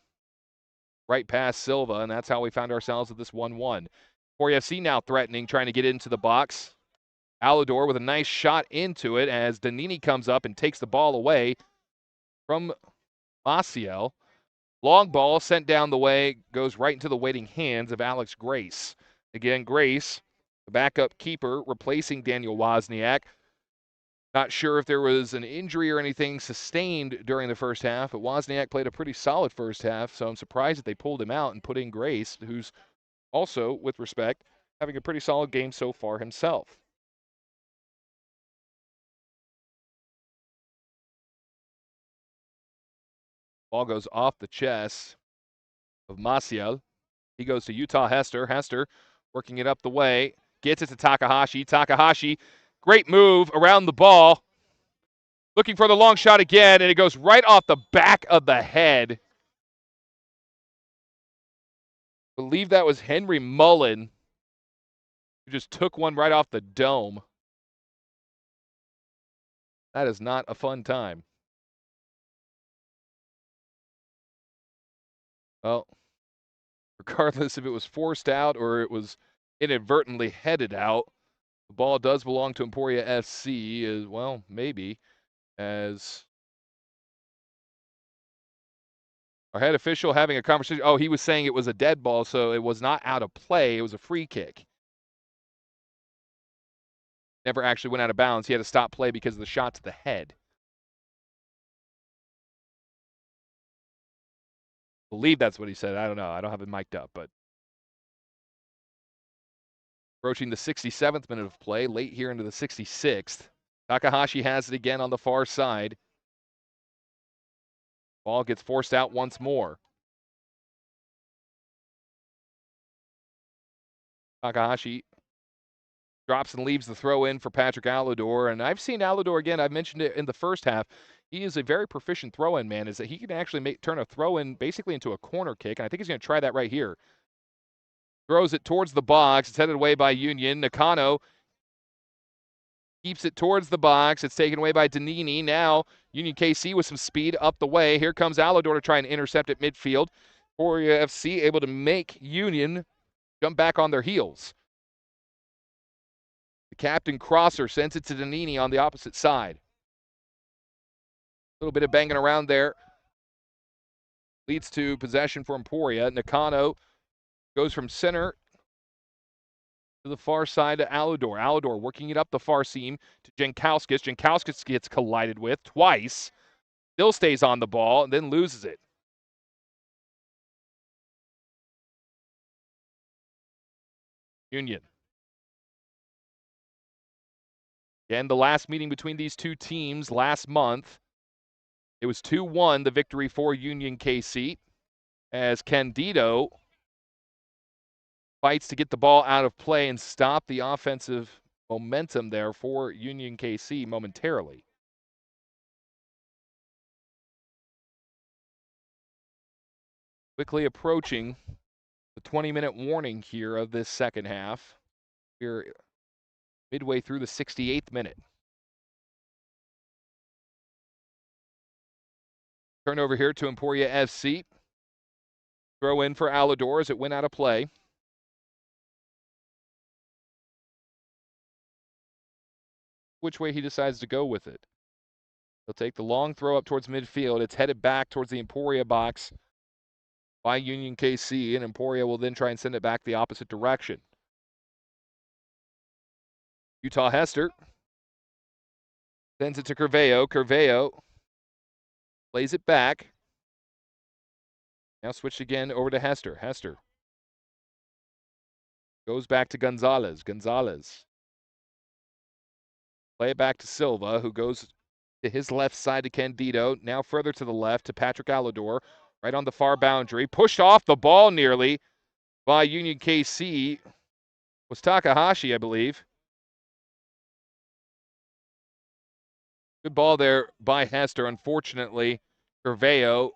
right past Silva, and that's how we found ourselves at this 1-1. Emporia FC now threatening, trying to get into the box. Alidor with a nice shot into it as Danini comes up and takes the ball away from Maciel. Long ball sent down the way, goes right into the waiting hands of Alex Grace. Again, Grace, the backup keeper, replacing Daniel Wozniak. Not sure if there was an injury or anything sustained during the first half, but Wozniak played a pretty solid first half, so I'm surprised that they pulled him out and put in Grace, who's also, with respect, having a pretty solid game so far himself. Ball goes off the chest of Maciel. He goes to Utah Hester. Hester working it up the way. Gets it to Takahashi. Takahashi, great move around the ball. Looking for the long shot again, and it goes right off the back of the head. I believe that was Henry Mullen, who just took one right off the dome. That is not a fun time. Well, regardless if it was forced out or it was inadvertently headed out, the ball does belong to Emporia FC as well, maybe, as our head official having a conversation. Oh, he was saying it was a dead ball, so it was not out of play. It was a free kick. Never actually went out of bounds. He had to stop play because of the shot to the head. I believe that's what he said. I don't know. I don't have it mic'd up, but approaching the 67th minute of play, late here into the 66th. Takahashi has it again on the far side. Ball gets forced out once more. Takahashi drops and leaves the throw in for Patrick Alidor. And I've seen Alidor again. I've mentioned it in the first half. he is a very proficient throw-in man, is that he can actually turn a throw-in basically into a corner kick, and I think he's going to try that right here. Throws it towards the box. It's headed away by Union. Nakano keeps it towards the box. It's taken away by Danini. Now Union KC with some speed up the way. Here comes Alador to try and intercept at midfield. Emporia FC able to make Union jump back on their heels. The captain crosser sends it to Danini on the opposite side. A little bit of banging around there. Leads to possession for Emporia. Nakano goes from center to the far side to Alador. Alador working it up the far seam to Jankowskis. Jankowskis gets collided with twice. Still stays on the ball and then loses it. Union. Again, the last meeting between these two teams last month, it was 2-1, the victory for Union KC, as Candido fights to get the ball out of play and stop the offensive momentum there for Union KC momentarily. Quickly approaching the 20-minute warning here of this second half. We're midway through the 68th minute. Turnover here to Emporia FC. Throw in for Alador as it went out of play. Which way he decides to go with it. He'll take the long throw up towards midfield. It's headed back towards the Emporia box by Union KC, and Emporia will then try and send it back the opposite direction. Utah Hester sends it to Curveo. Curveo plays it back. Now switched again over to Hester. Hester goes back to Gonzalez. Gonzalez. Play it back to Silva, who goes to his left side to Candido. Now further to the left to Patrick Alador. Right on the far boundary. Pushed off the ball nearly by Union KC. Was Takahashi, I believe. Good ball there by Hester. Unfortunately, Curveo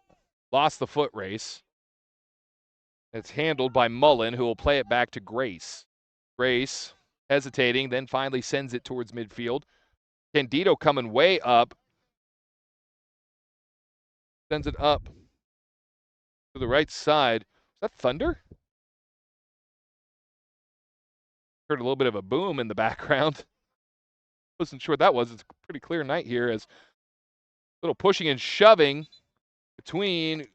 lost the foot race. It's handled by Mullen, who will play it back to Grace. Grace hesitating, then finally sends it towards midfield. Candido coming way up. Sends it up to the right side. Is that Thunder? Heard a little bit of a boom in the background. Wasn't sure what that was. It's a pretty clear night here as a little pushing and shoving between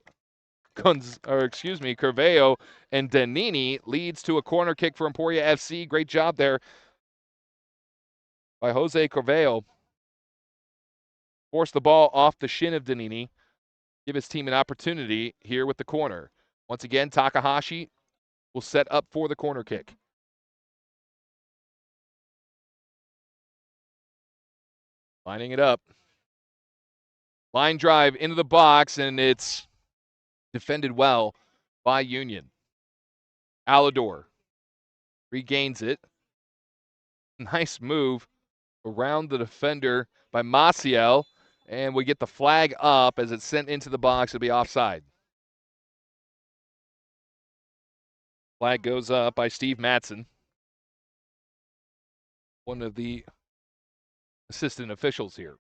Curveo and Danini leads to a corner kick for Emporia FC. Great job there by Jose Curveo. Force the ball off the shin of Danini. Give his team an opportunity here with the corner. Once again, Takahashi will set up for the corner kick. Lining it up. Line drive into the box, and it's defended well by Union. Alador regains it. Nice move around the defender by Maciel, and we get the flag up as it's sent into the box. It'll be offside. Flag goes up by Steve Matson, one of the assistant officials here.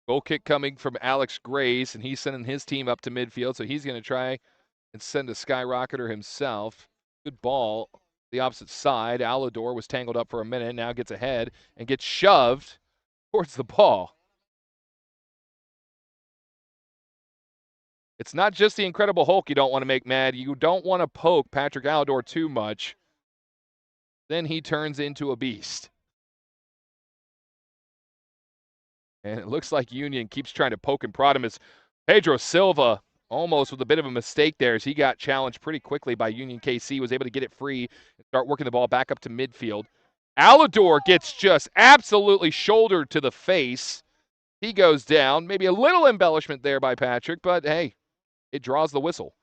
Goal kick coming from Alex Grace, and he's sending his team up to midfield, so he's going to try and send a skyrocketer himself. Good ball. The opposite side. Alador was tangled up for a minute, now gets ahead and gets shoved towards the ball. It's not just the Incredible Hulk you don't want to make mad. You don't want to poke Patrick Alador too much. Then he turns into a beast. And it looks like Union keeps trying to poke and prod him as Pedro Silva almost with a bit of a mistake there as he got challenged pretty quickly by Union KC, was able to get it free and start working the ball back up to midfield. Alador gets just absolutely shouldered to the face. He goes down. Maybe a little embellishment there by Patrick, but hey, it draws the whistle.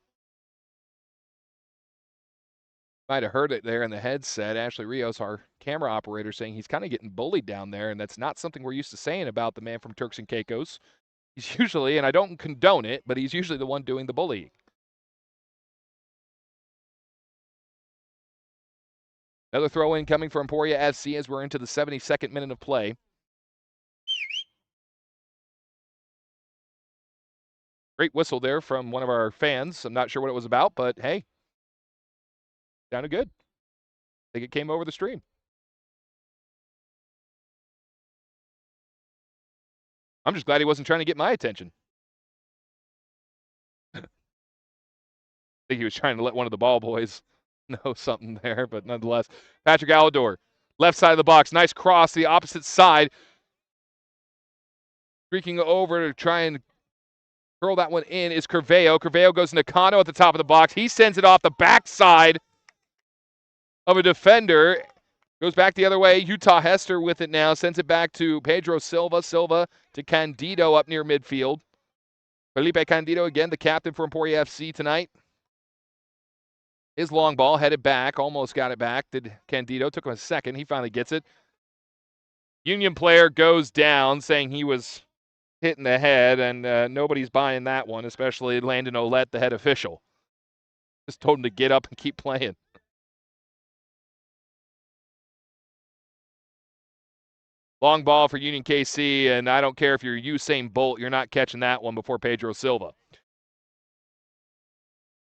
Might have heard it there in the headset. Ashley Rios, our camera operator, saying he's kind of getting bullied down there, and that's not something we're used to saying about the man from Turks and Caicos. He's usually, and I don't condone it, but he's usually the one doing the bullying. Another throw-in coming for Emporia FC as we're into the 72nd minute of play. Great whistle there from one of our fans. I'm not sure what it was about, but hey, sounded good. I think it came over the stream. I'm just glad he wasn't trying to get my attention. I think he was trying to let one of the ball boys know something there, but nonetheless. Patrick Alador, left side of the box. Nice cross to the opposite side. Streaking over to try and curl that one in is Curveo. Curveo goes into Nakano at the top of the box. He sends it off the backside of a defender. Goes back the other way. Utah Hester with it now. Sends it back to Pedro Silva. Silva to Candido up near midfield. Felipe Candido, again, the captain for Emporia FC tonight. His long ball headed back. Almost got it back. Did Candido. Took him a second. He finally gets it. Union player goes down, saying he was hit in the head, and nobody's buying that one, especially Landon Olette, the head official. Just told him to get up and keep playing. Long ball for Union KC, and I don't care if you're Usain Bolt, you're not catching that one before Pedro Silva.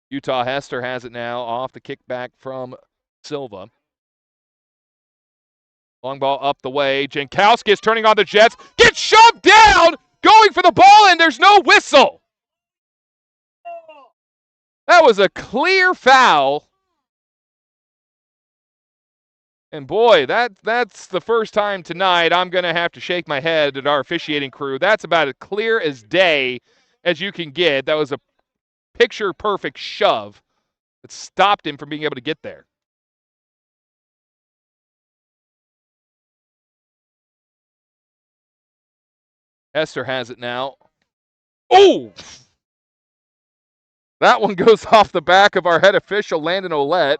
Utah Hester has it now off the kickback from Silva. Long ball up the way. Jankowski is turning on the Jets. Gets shoved down! Going for the ball, and there's no whistle. That was a clear foul. And boy, that's the first time tonight I'm going to have to shake my head at our officiating crew. That's about as clear as day as you can get. That was a picture-perfect shove that stopped him from being able to get there. Hester has it now. Oh! That one goes off the back of our head official, Landon Olette.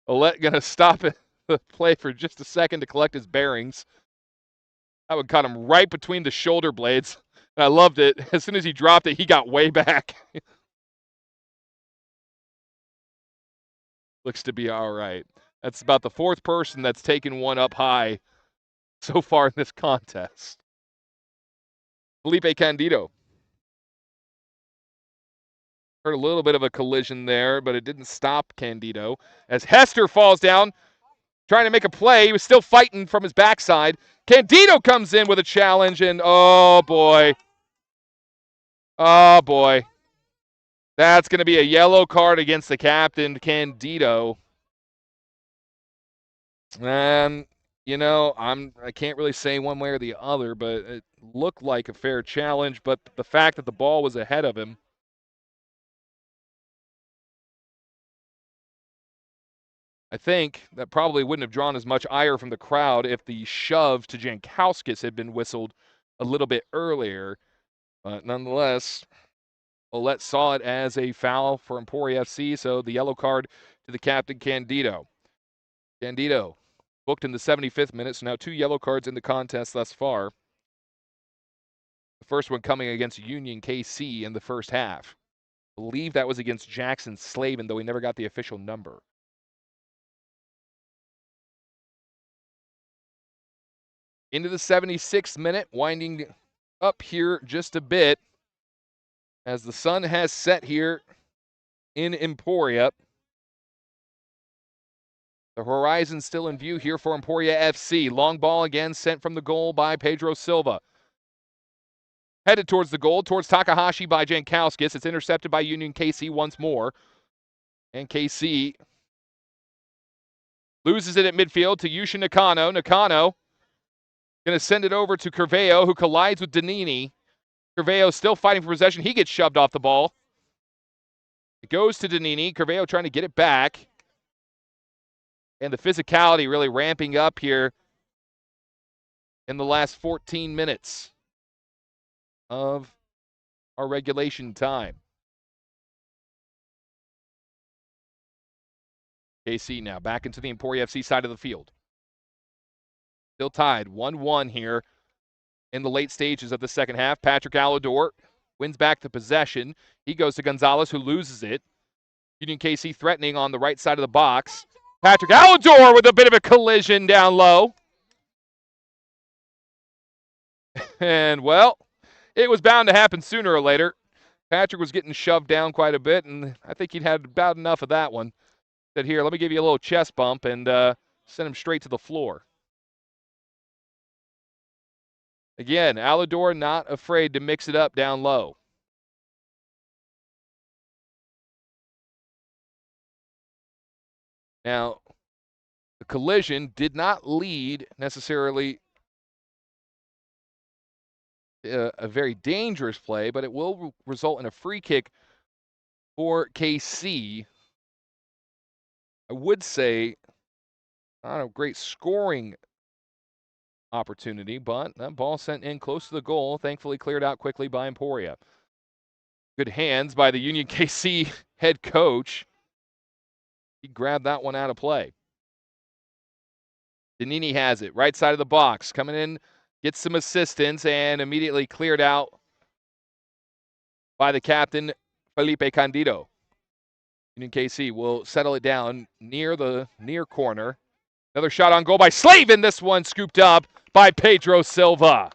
Olette going to stop it, the play for just a second to collect his bearings. That one caught him right between the shoulder blades. And I loved it. As soon as he dropped it, he got way back. Looks to be all right. That's about the fourth person that's taken one up high so far in this contest. Felipe Candido. Heard a little bit of a collision there, but it didn't stop Candido. As Hester falls down, trying to make a play. He was still fighting from his backside. Candido comes in with a challenge, and oh, boy. Oh, boy. That's going to be a yellow card against the captain, Candido. And, you know, I can't really say one way or the other, but it looked like a fair challenge. But the fact that the ball was ahead of him, I think that probably wouldn't have drawn as much ire from the crowd if the shove to Jankowskis had been whistled a little bit earlier. But nonetheless, Olette saw it as a foul for Emporia FC, so the yellow card to the captain, Candido. Candido booked in the 75th minute, so now 2 yellow cards in the contest thus far. The first one coming against Union KC in the first half. I believe that was against Jackson Slavin, though he never got the official number. Into the 76th minute, winding up here just a bit as the sun has set here in Emporia. The horizon still in view here for Emporia FC. Long ball again sent from the goal by Pedro Silva. Headed towards the goal, towards Takahashi by Jankowskis. It's intercepted by Union KC once more. And KC loses it at midfield to Yushin Nakano. Nakano going to send it over to Curveo, who collides with Danini. Curveo still fighting for possession. He gets shoved off the ball. It goes to Danini. Curveo trying to get it back. And the physicality really ramping up here in the last 14 minutes. of our regulation time. KC now back into the Emporia FC side of the field. Still tied 1-1 here in the late stages of the second half. Patrick Alador wins back the possession. He goes to Gonzalez, who loses it. Union KC threatening on the right side of the box. Patrick Alador with a bit of a collision down low. And, well, it was bound to happen sooner or later. Patrick was getting shoved down quite a bit, and I think he'd had about enough of that one. Said, here, let me give you a little chest bump, and send him straight to the floor. Again, Alador not afraid to mix it up down low. Now, the collision did not lead necessarily a very dangerous play, but it will result in a free kick for KC. I would say not a great scoring opportunity, but that ball sent in close to the goal, thankfully cleared out quickly by Emporia. Good hands by the Union KC head coach. He grabbed that one out of play. Danini has it, right side of the box, coming in, gets some assistance, and immediately cleared out by the captain, Felipe Candido. Union KC will settle it down near the near corner. Another shot on goal by Slavin. This one scooped up by Pedro Silva.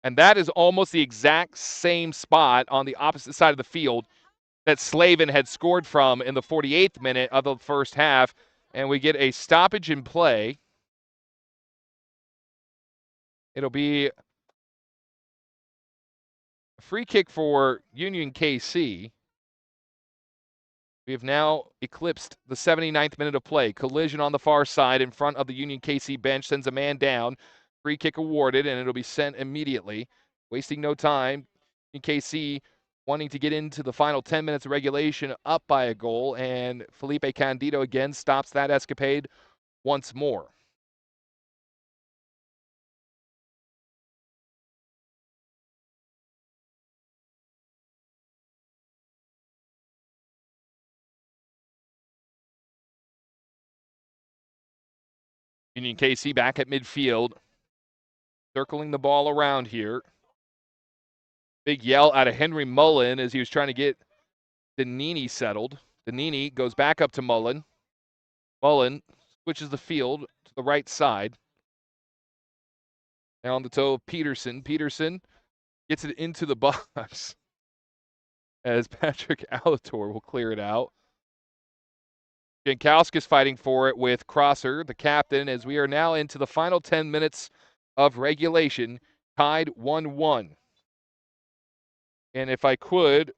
And that is almost the exact same spot on the opposite side of the field that Slavin had scored from in the 48th minute of the first half. And we get a stoppage in play. It'll be a free kick for Union KC. We have now eclipsed the 79th minute of play. Collision on the far side in front of the Union KC bench sends a man down. Free kick awarded, and it'll be sent immediately. Wasting no time. Union KC wanting to get into the final 10 minutes of regulation up by a goal, and Felipe Candido again stops that escapade once more. Union KC back at midfield, circling the ball around here. Big yell out of Henry Mullen as he was trying to get Danini settled. Danini goes back up to Mullen. Mullen switches the field to the right side. Now on the toe of Peterson. Peterson gets it into the box as Patrick Alator will clear it out. Jankowski's fighting for it with Crosser, the captain, as we are now into the final 10 minutes of regulation, tied 1-1. And if I could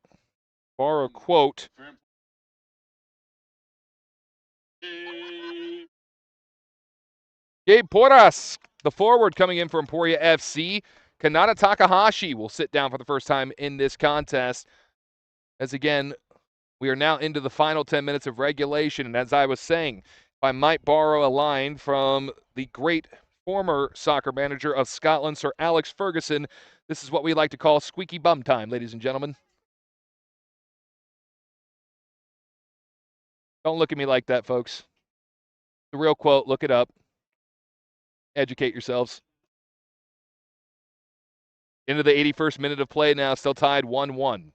borrow a quote, Gabe Porras, the forward coming in for Emporia FC. Kanata Takahashi will sit down for the first time in this contest. As again, we are now into the final 10 minutes of regulation. And as I was saying, if I might borrow a line from the great former soccer manager of Scotland, Sir Alex Ferguson, this is what we like to call squeaky bum time, ladies and gentlemen. Don't look at me like that, folks. The real quote, look it up. Educate yourselves. Into the 81st minute of play now, still tied 1-1.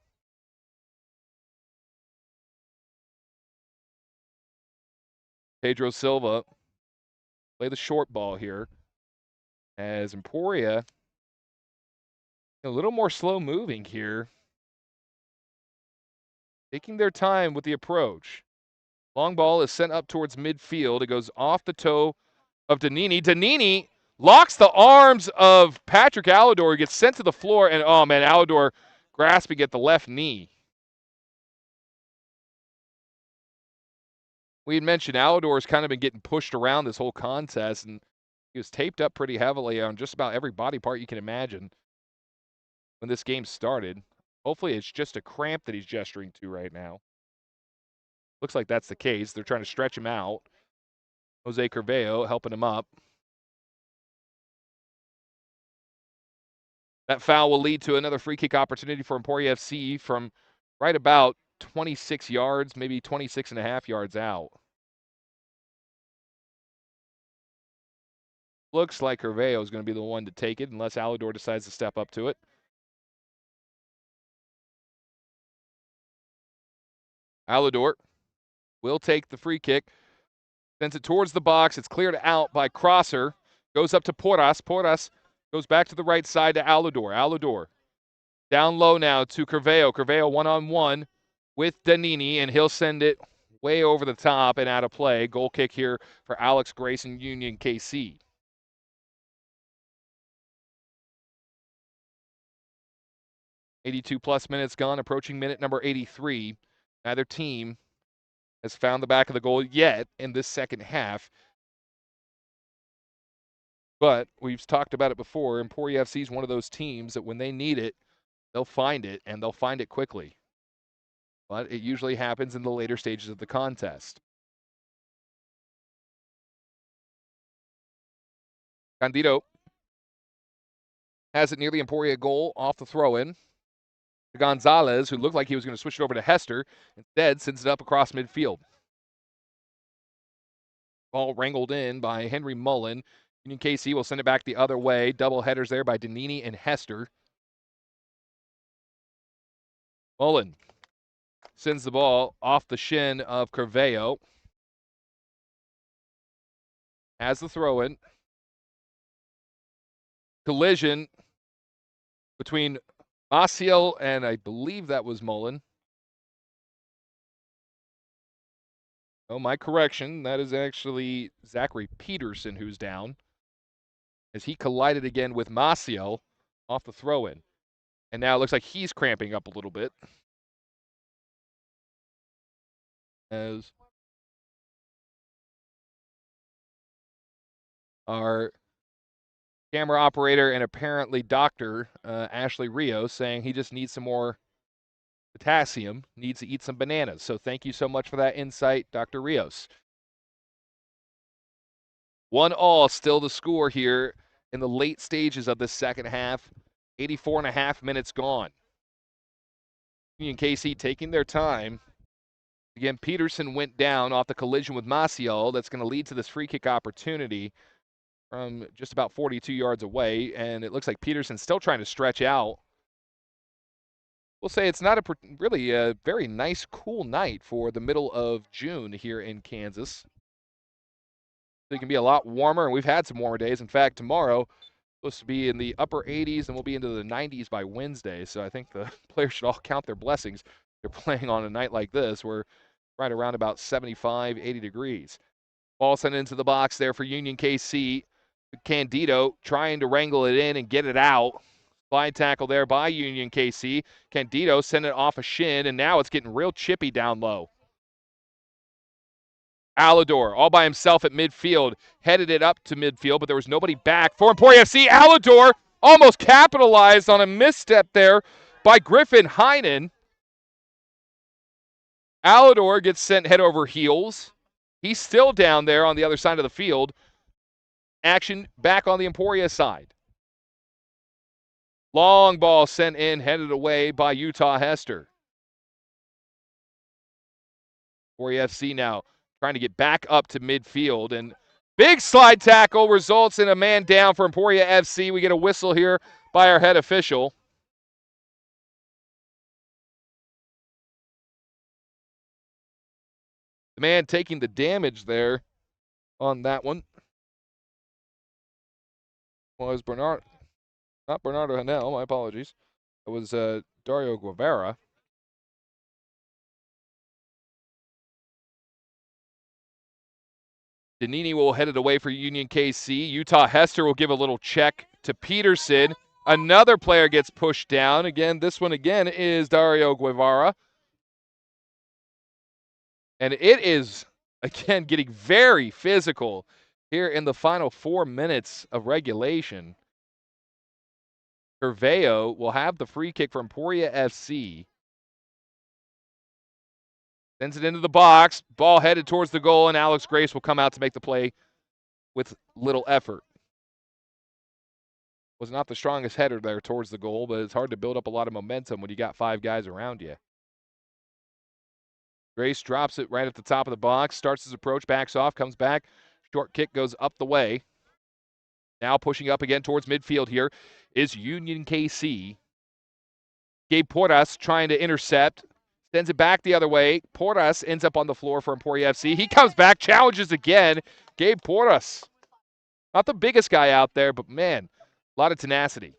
Pedro Silva play the short ball here as Emporia a little more slow moving here. Taking their time with the approach. Long ball is sent up towards midfield. It goes off the toe of Danini. Danini locks the arms of Patrick Alador. He gets sent to the floor, and oh man, Alador grasping at the left knee. We had mentioned Alador's kind of been getting pushed around this whole contest, and he was taped up pretty heavily on just about every body part you can imagine when this game started. Hopefully it's just a cramp that he's gesturing to right now. Looks like that's the case. They're trying to stretch him out. Jose Carveo helping him up. That foul will lead to another free kick opportunity for Emporia FC from right about 26 yards, maybe 26 and a half yards out. Looks like Curveo is going to be the one to take it unless Alador decides to step up to it. Alador will take the free kick, sends it towards the box. It's cleared out by Crosser. Goes up to Porras. Porras goes back to the right side to Alador. Alador down low now to Curveo. Curveo one-on-one with Danini, and he'll send it way over the top and out of play. Goal kick here for Alex Grace and Union KC. +82 minutes gone, approaching minute number 83. Neither team has found the back of the goal yet in this second half. But we've talked about it before. Emporia FC is one of those teams that when they need it, they'll find it, and they'll find it quickly. But it usually happens in the later stages of the contest. Candido has it near the Emporia goal off the throw-in. Gonzalez, who looked like he was going to switch it over to Hester, instead sends it up across midfield. Ball wrangled in by Henry Mullen. Union KC will send it back the other way. Double headers there by Danini and Hester. Mullen sends the ball off the shin of Curveo. Has the throw-in. Collision between Maciel and I believe that was Mullen. Oh, my correction. That is actually Zachary Peterson who's down, as he collided again with Maciel off the throw-in. And now it looks like he's cramping up a little bit, as our camera operator and apparently doctor, Ashley Rios, saying he just needs some more potassium, needs to eat some bananas. So thank you so much for that insight, Dr. Rios. 1-1 still the score here in the late stages of this second half. 84.5 minutes gone. Union KC taking their time. Again, Peterson went down off the collision with Maciel. That's going to lead to this free kick opportunity from just about 42 yards away, and it looks like Peterson's still trying to stretch out. We'll say it's not really a very nice, cool night for the middle of June here in Kansas. It can be a lot warmer, and we've had some warmer days. In fact, tomorrow supposed to be in the upper 80s, and we'll be into the 90s by Wednesday. So I think the players should all count their blessings. They're playing on a night like this. We're right around about 75, 80 degrees. Ball sent into the box there for Union KC. Candido trying to wrangle it in and get it out. Slide tackle there by Union KC. Candido sent it off a shin, and now it's getting real chippy down low. Alador all by himself at midfield. Headed it up to midfield, but there was nobody back for Emporia FC. Alador almost capitalized on a misstep there by Griffin Heinen. Alador gets sent head over heels. He's still down there on the other side of the field. Action back on the Emporia side. Long ball sent in, headed away by Utah Hester. Emporia FC now trying to get back up to midfield, and big slide tackle results in a man down for Emporia FC. We get a whistle here by our head official. The man taking the damage there on that one was not Bernardo Hanel, my apologies. It was Dario Guevara. Danini will head it away for Union KC. Utah Hester will give a little check to Peterson. Another player gets pushed down. Again, this one again is Dario Guevara. And it is, again, getting very physical here in the final 4 minutes of regulation. Curveo will have the free kick for Emporia FC. Sends it into the box. Ball headed towards the goal, and Alex Grace will come out to make the play with little effort. Was not the strongest header there towards the goal, but it's hard to build up a lot of momentum when you got 5 guys around you. Grace drops it right at the top of the box, starts his approach, backs off, comes back. Short kick goes up the way. Now pushing up again towards midfield here is Union KC. Gabe Porras trying to intercept. Sends it back the other way. Porras ends up on the floor for Emporia FC. He comes back, challenges again. Gabe Porras. Not the biggest guy out there, but man, a lot of tenacity.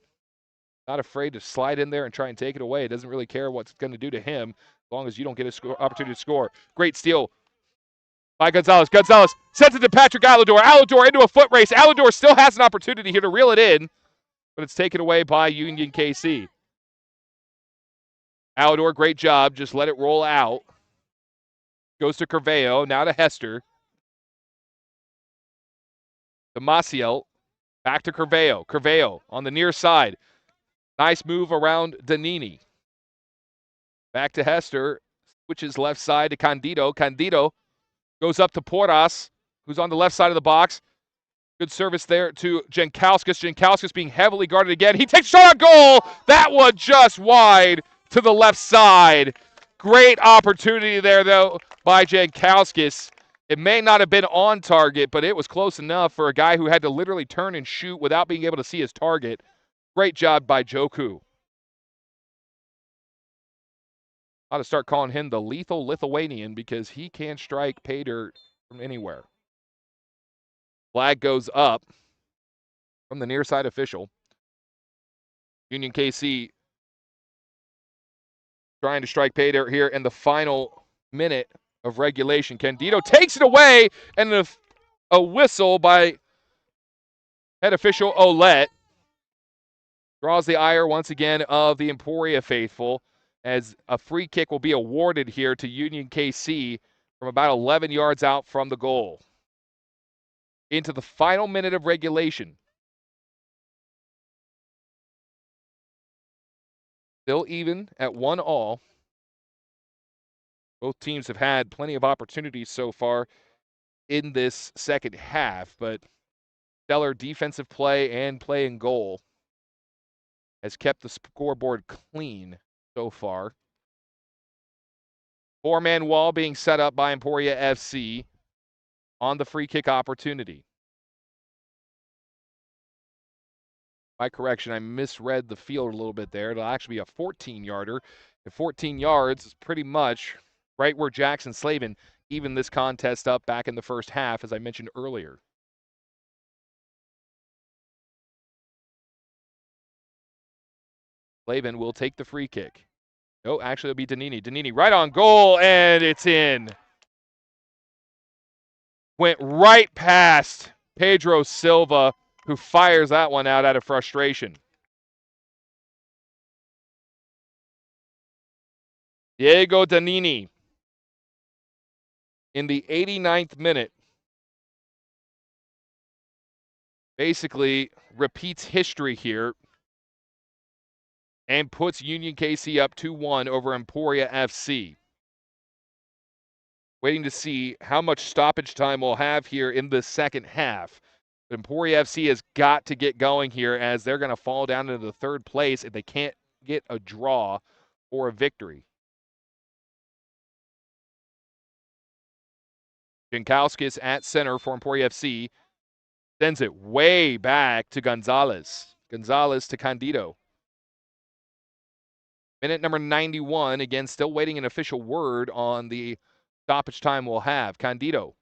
Not afraid to slide in there and try and take it away. Doesn't really care what's going to do to him as long as you don't get an opportunity to score. Great steal by Gonzalez. Gonzalez sends it to Patrick Alador. Alador into a foot race. Alador still has an opportunity here to reel it in, but it's taken away by Union KC. Alador, great job. Just let it roll out. Goes to Carveo. Now to Hester. To Maciel. Back to Carveo. Carveo on the near side. Nice move around Danini. Back to Hester. Switches left side to Candido. Candido goes up to Porras, who's on the left side of the box. Good service there to Jankowskis. Jankowskis being heavily guarded again. He takes a shot on goal. That one just wide to the left side. Great opportunity there, though, by Jankowskis. It may not have been on target, but it was close enough for a guy who had to literally turn and shoot without being able to see his target. Great job by Joku. Ought to start calling him the lethal Lithuanian because he can strike pay dirt from anywhere. Flag goes up from the near side official. Union KC trying to strike pay dirt here in the final minute of regulation. Candido takes it away, and a whistle by head official Olet draws the ire once again of the Emporia faithful, as a free kick will be awarded here to Union KC from about 11 yards out from the goal. Into the final minute of regulation. Still even at 1-1. Both teams have had plenty of opportunities so far in this second half, but stellar defensive play and play in goal has kept the scoreboard clean so far. 4-man wall being set up by Emporia FC on the free kick opportunity. My correction, I misread the field a little bit there. It'll actually be a 14-yarder. And 14 yards is pretty much right where Jackson Slavin evened this contest up back in the first half, as I mentioned earlier. Slavin will take the free kick. No, actually it'll be Danini. Danini right on goal, and it's in. Went right past Pedro Silva, who fires that one out of frustration. Diego Danini in the 89th minute basically repeats history here and puts Union KC up 2-1 over Emporia FC. Waiting to see how much stoppage time we'll have here in the second half. Emporia FC has got to get going here, as they're going to fall down into the third place if they can't get a draw or a victory. Jankowskis at center for Emporia FC. Sends it way back to Gonzalez. Gonzalez to Candido. Minute number 91. Again, still waiting an official word on the stoppage time we'll have. Candido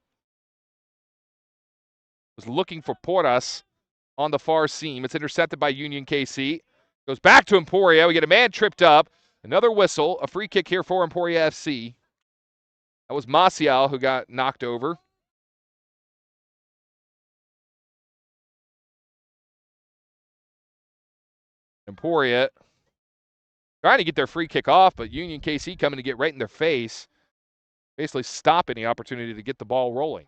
was looking for Porras on the far seam. It's intercepted by Union KC. Goes back to Emporia. We get a man tripped up. Another whistle. A free kick here for Emporia FC. That was Maciel who got knocked over. Emporia trying to get their free kick off, but Union KC coming to get right in their face. Basically stop any opportunity to get the ball rolling.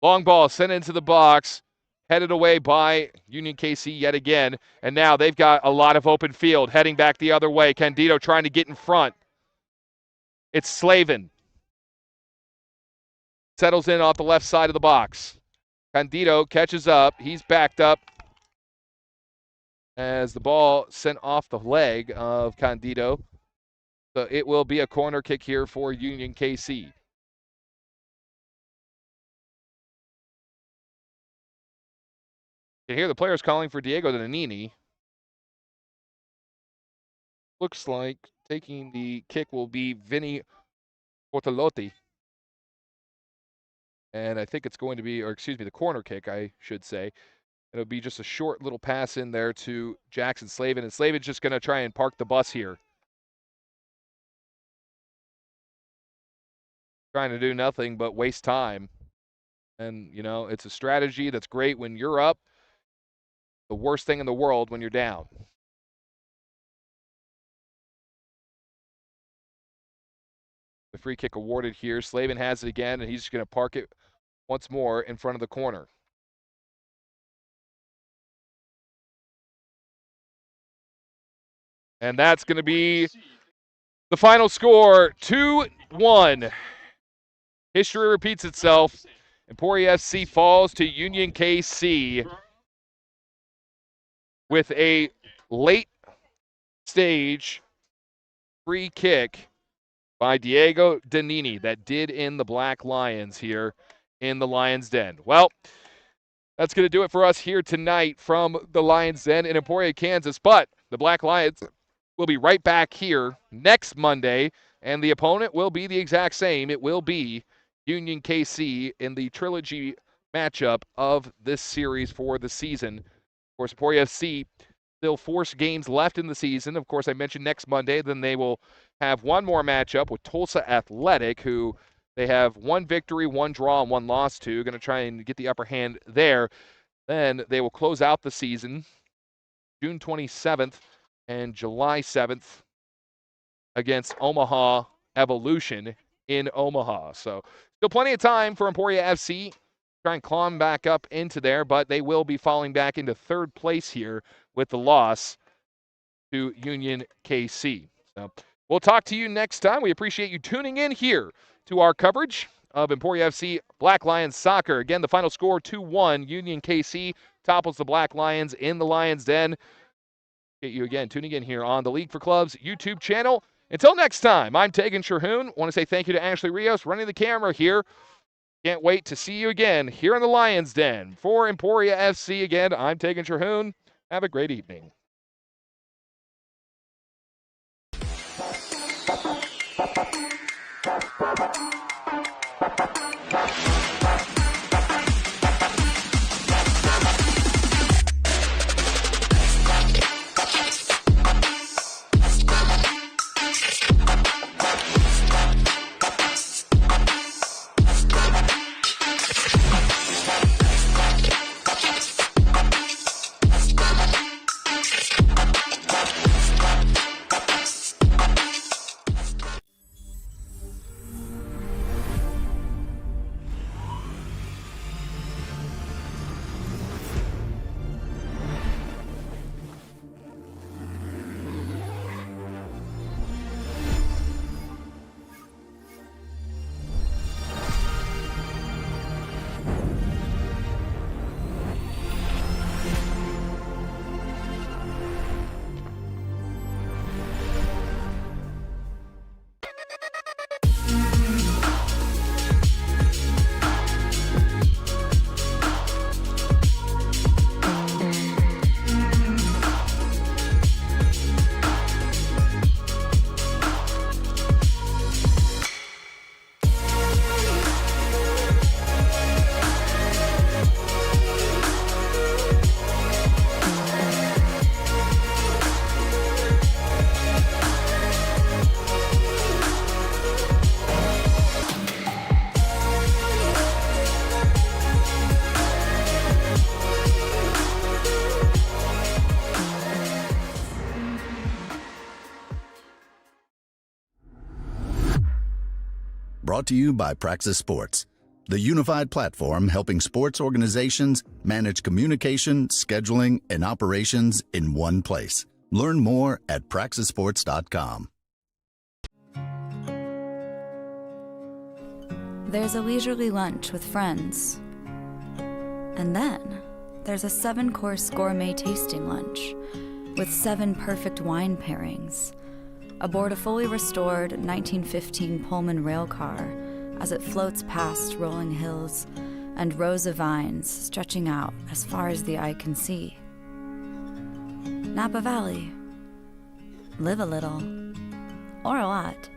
Long ball sent into the box, headed away by Union KC yet again. And now they've got a lot of open field, heading back the other way. Candido trying to get in front. It's Slavin. Settles in off the left side of the box. Candido catches up. He's backed up as the ball sent off the leg of Candido. So it will be a corner kick here for Union KC. You can hear the players calling for Diego Danini. Looks like taking the kick will be Vinny Portolotti. And I think it's going to be, the corner kick, I should say. It'll be just a short little pass in there to Jackson Slavin. And Slavin's just going to try and park the bus here. Trying to do nothing but waste time. And, it's a strategy that's great when you're up. The worst thing in the world when you're down. The free kick awarded here. Slavin has it again, and he's just going to park it once more in front of the corner. And that's going to be the final score, 2-1. History repeats itself. Emporia FC falls to Union KC with a late stage free kick by Diego Danini that did in the Black Lions here in the Lions Den. Well, that's going to do it for us here tonight from the Lions Den in Emporia, Kansas. But the Black Lions will be right back here next Monday, and the opponent will be the exact same. It will be Union KC in the trilogy matchup of this series for the season. Of course, Emporia FC still 4 games left in the season. Of course, I mentioned next Monday. Then they will have one more matchup with Tulsa Athletic, who they have 1 victory, 1 draw, and 1 loss to. Going to try and get the upper hand there. Then they will close out the season June 27th and July 7th against Omaha Evolution in Omaha. So still plenty of time for Emporia FC. Try and climb back up into there, but they will be falling back into 3rd place here with the loss to Union KC. So we'll talk to you next time. We appreciate you tuning in here to our coverage of Emporia FC Black Lions soccer. Again, the final score 2-1. Union KC topples the Black Lions in the Lions Den. Get you again tuning in here on the League for Clubs YouTube channel. Until next time, I'm Tegan Sherhoon. Want to say thank you to Ashley Rios running the camera here. Can't wait to see you again here in the Lions Den. For Emporia FC, again, I'm Tegan Sherhoon. Have a great evening. Brought to you by Praxis Sports, the unified platform helping sports organizations manage communication, scheduling, and operations in one place. Learn more at praxisports.com. There's a leisurely lunch with friends. And then there's a 7-course gourmet tasting lunch with 7 perfect wine pairings aboard a fully restored 1915 Pullman rail car as it floats past rolling hills and rows of vines stretching out as far as the eye can see. Napa Valley. Live a little, or a lot.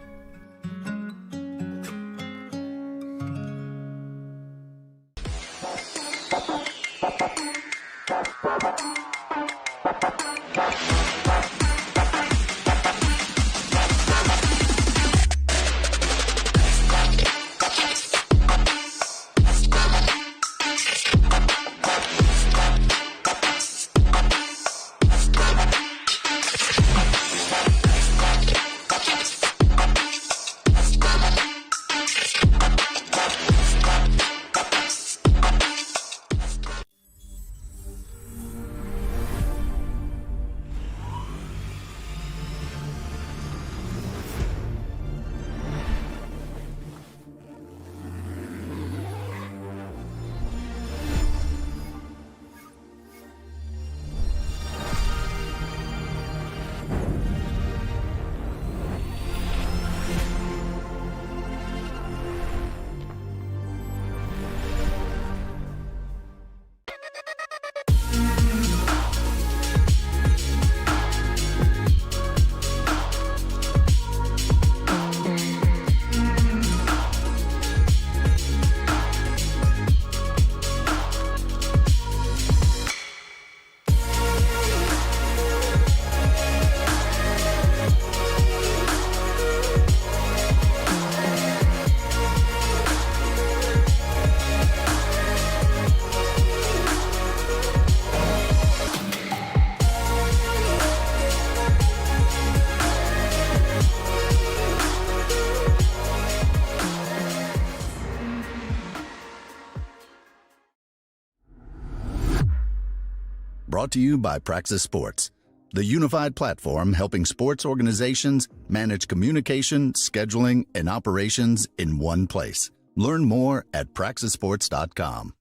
Brought to you by Praxis Sports, the unified platform helping sports organizations manage communication, scheduling, and operations in one place. Learn more at praxisports.com.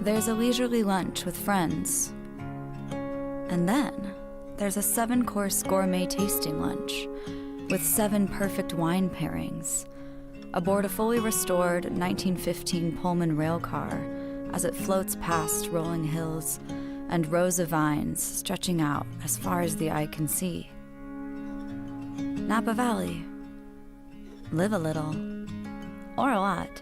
There's a leisurely lunch with friends. And then there's a 7-course gourmet tasting lunch with 7 perfect wine pairings aboard a fully restored 1915 Pullman rail car as it floats past rolling hills and rows of vines stretching out as far as the eye can see. Napa Valley. Live a little, or a lot.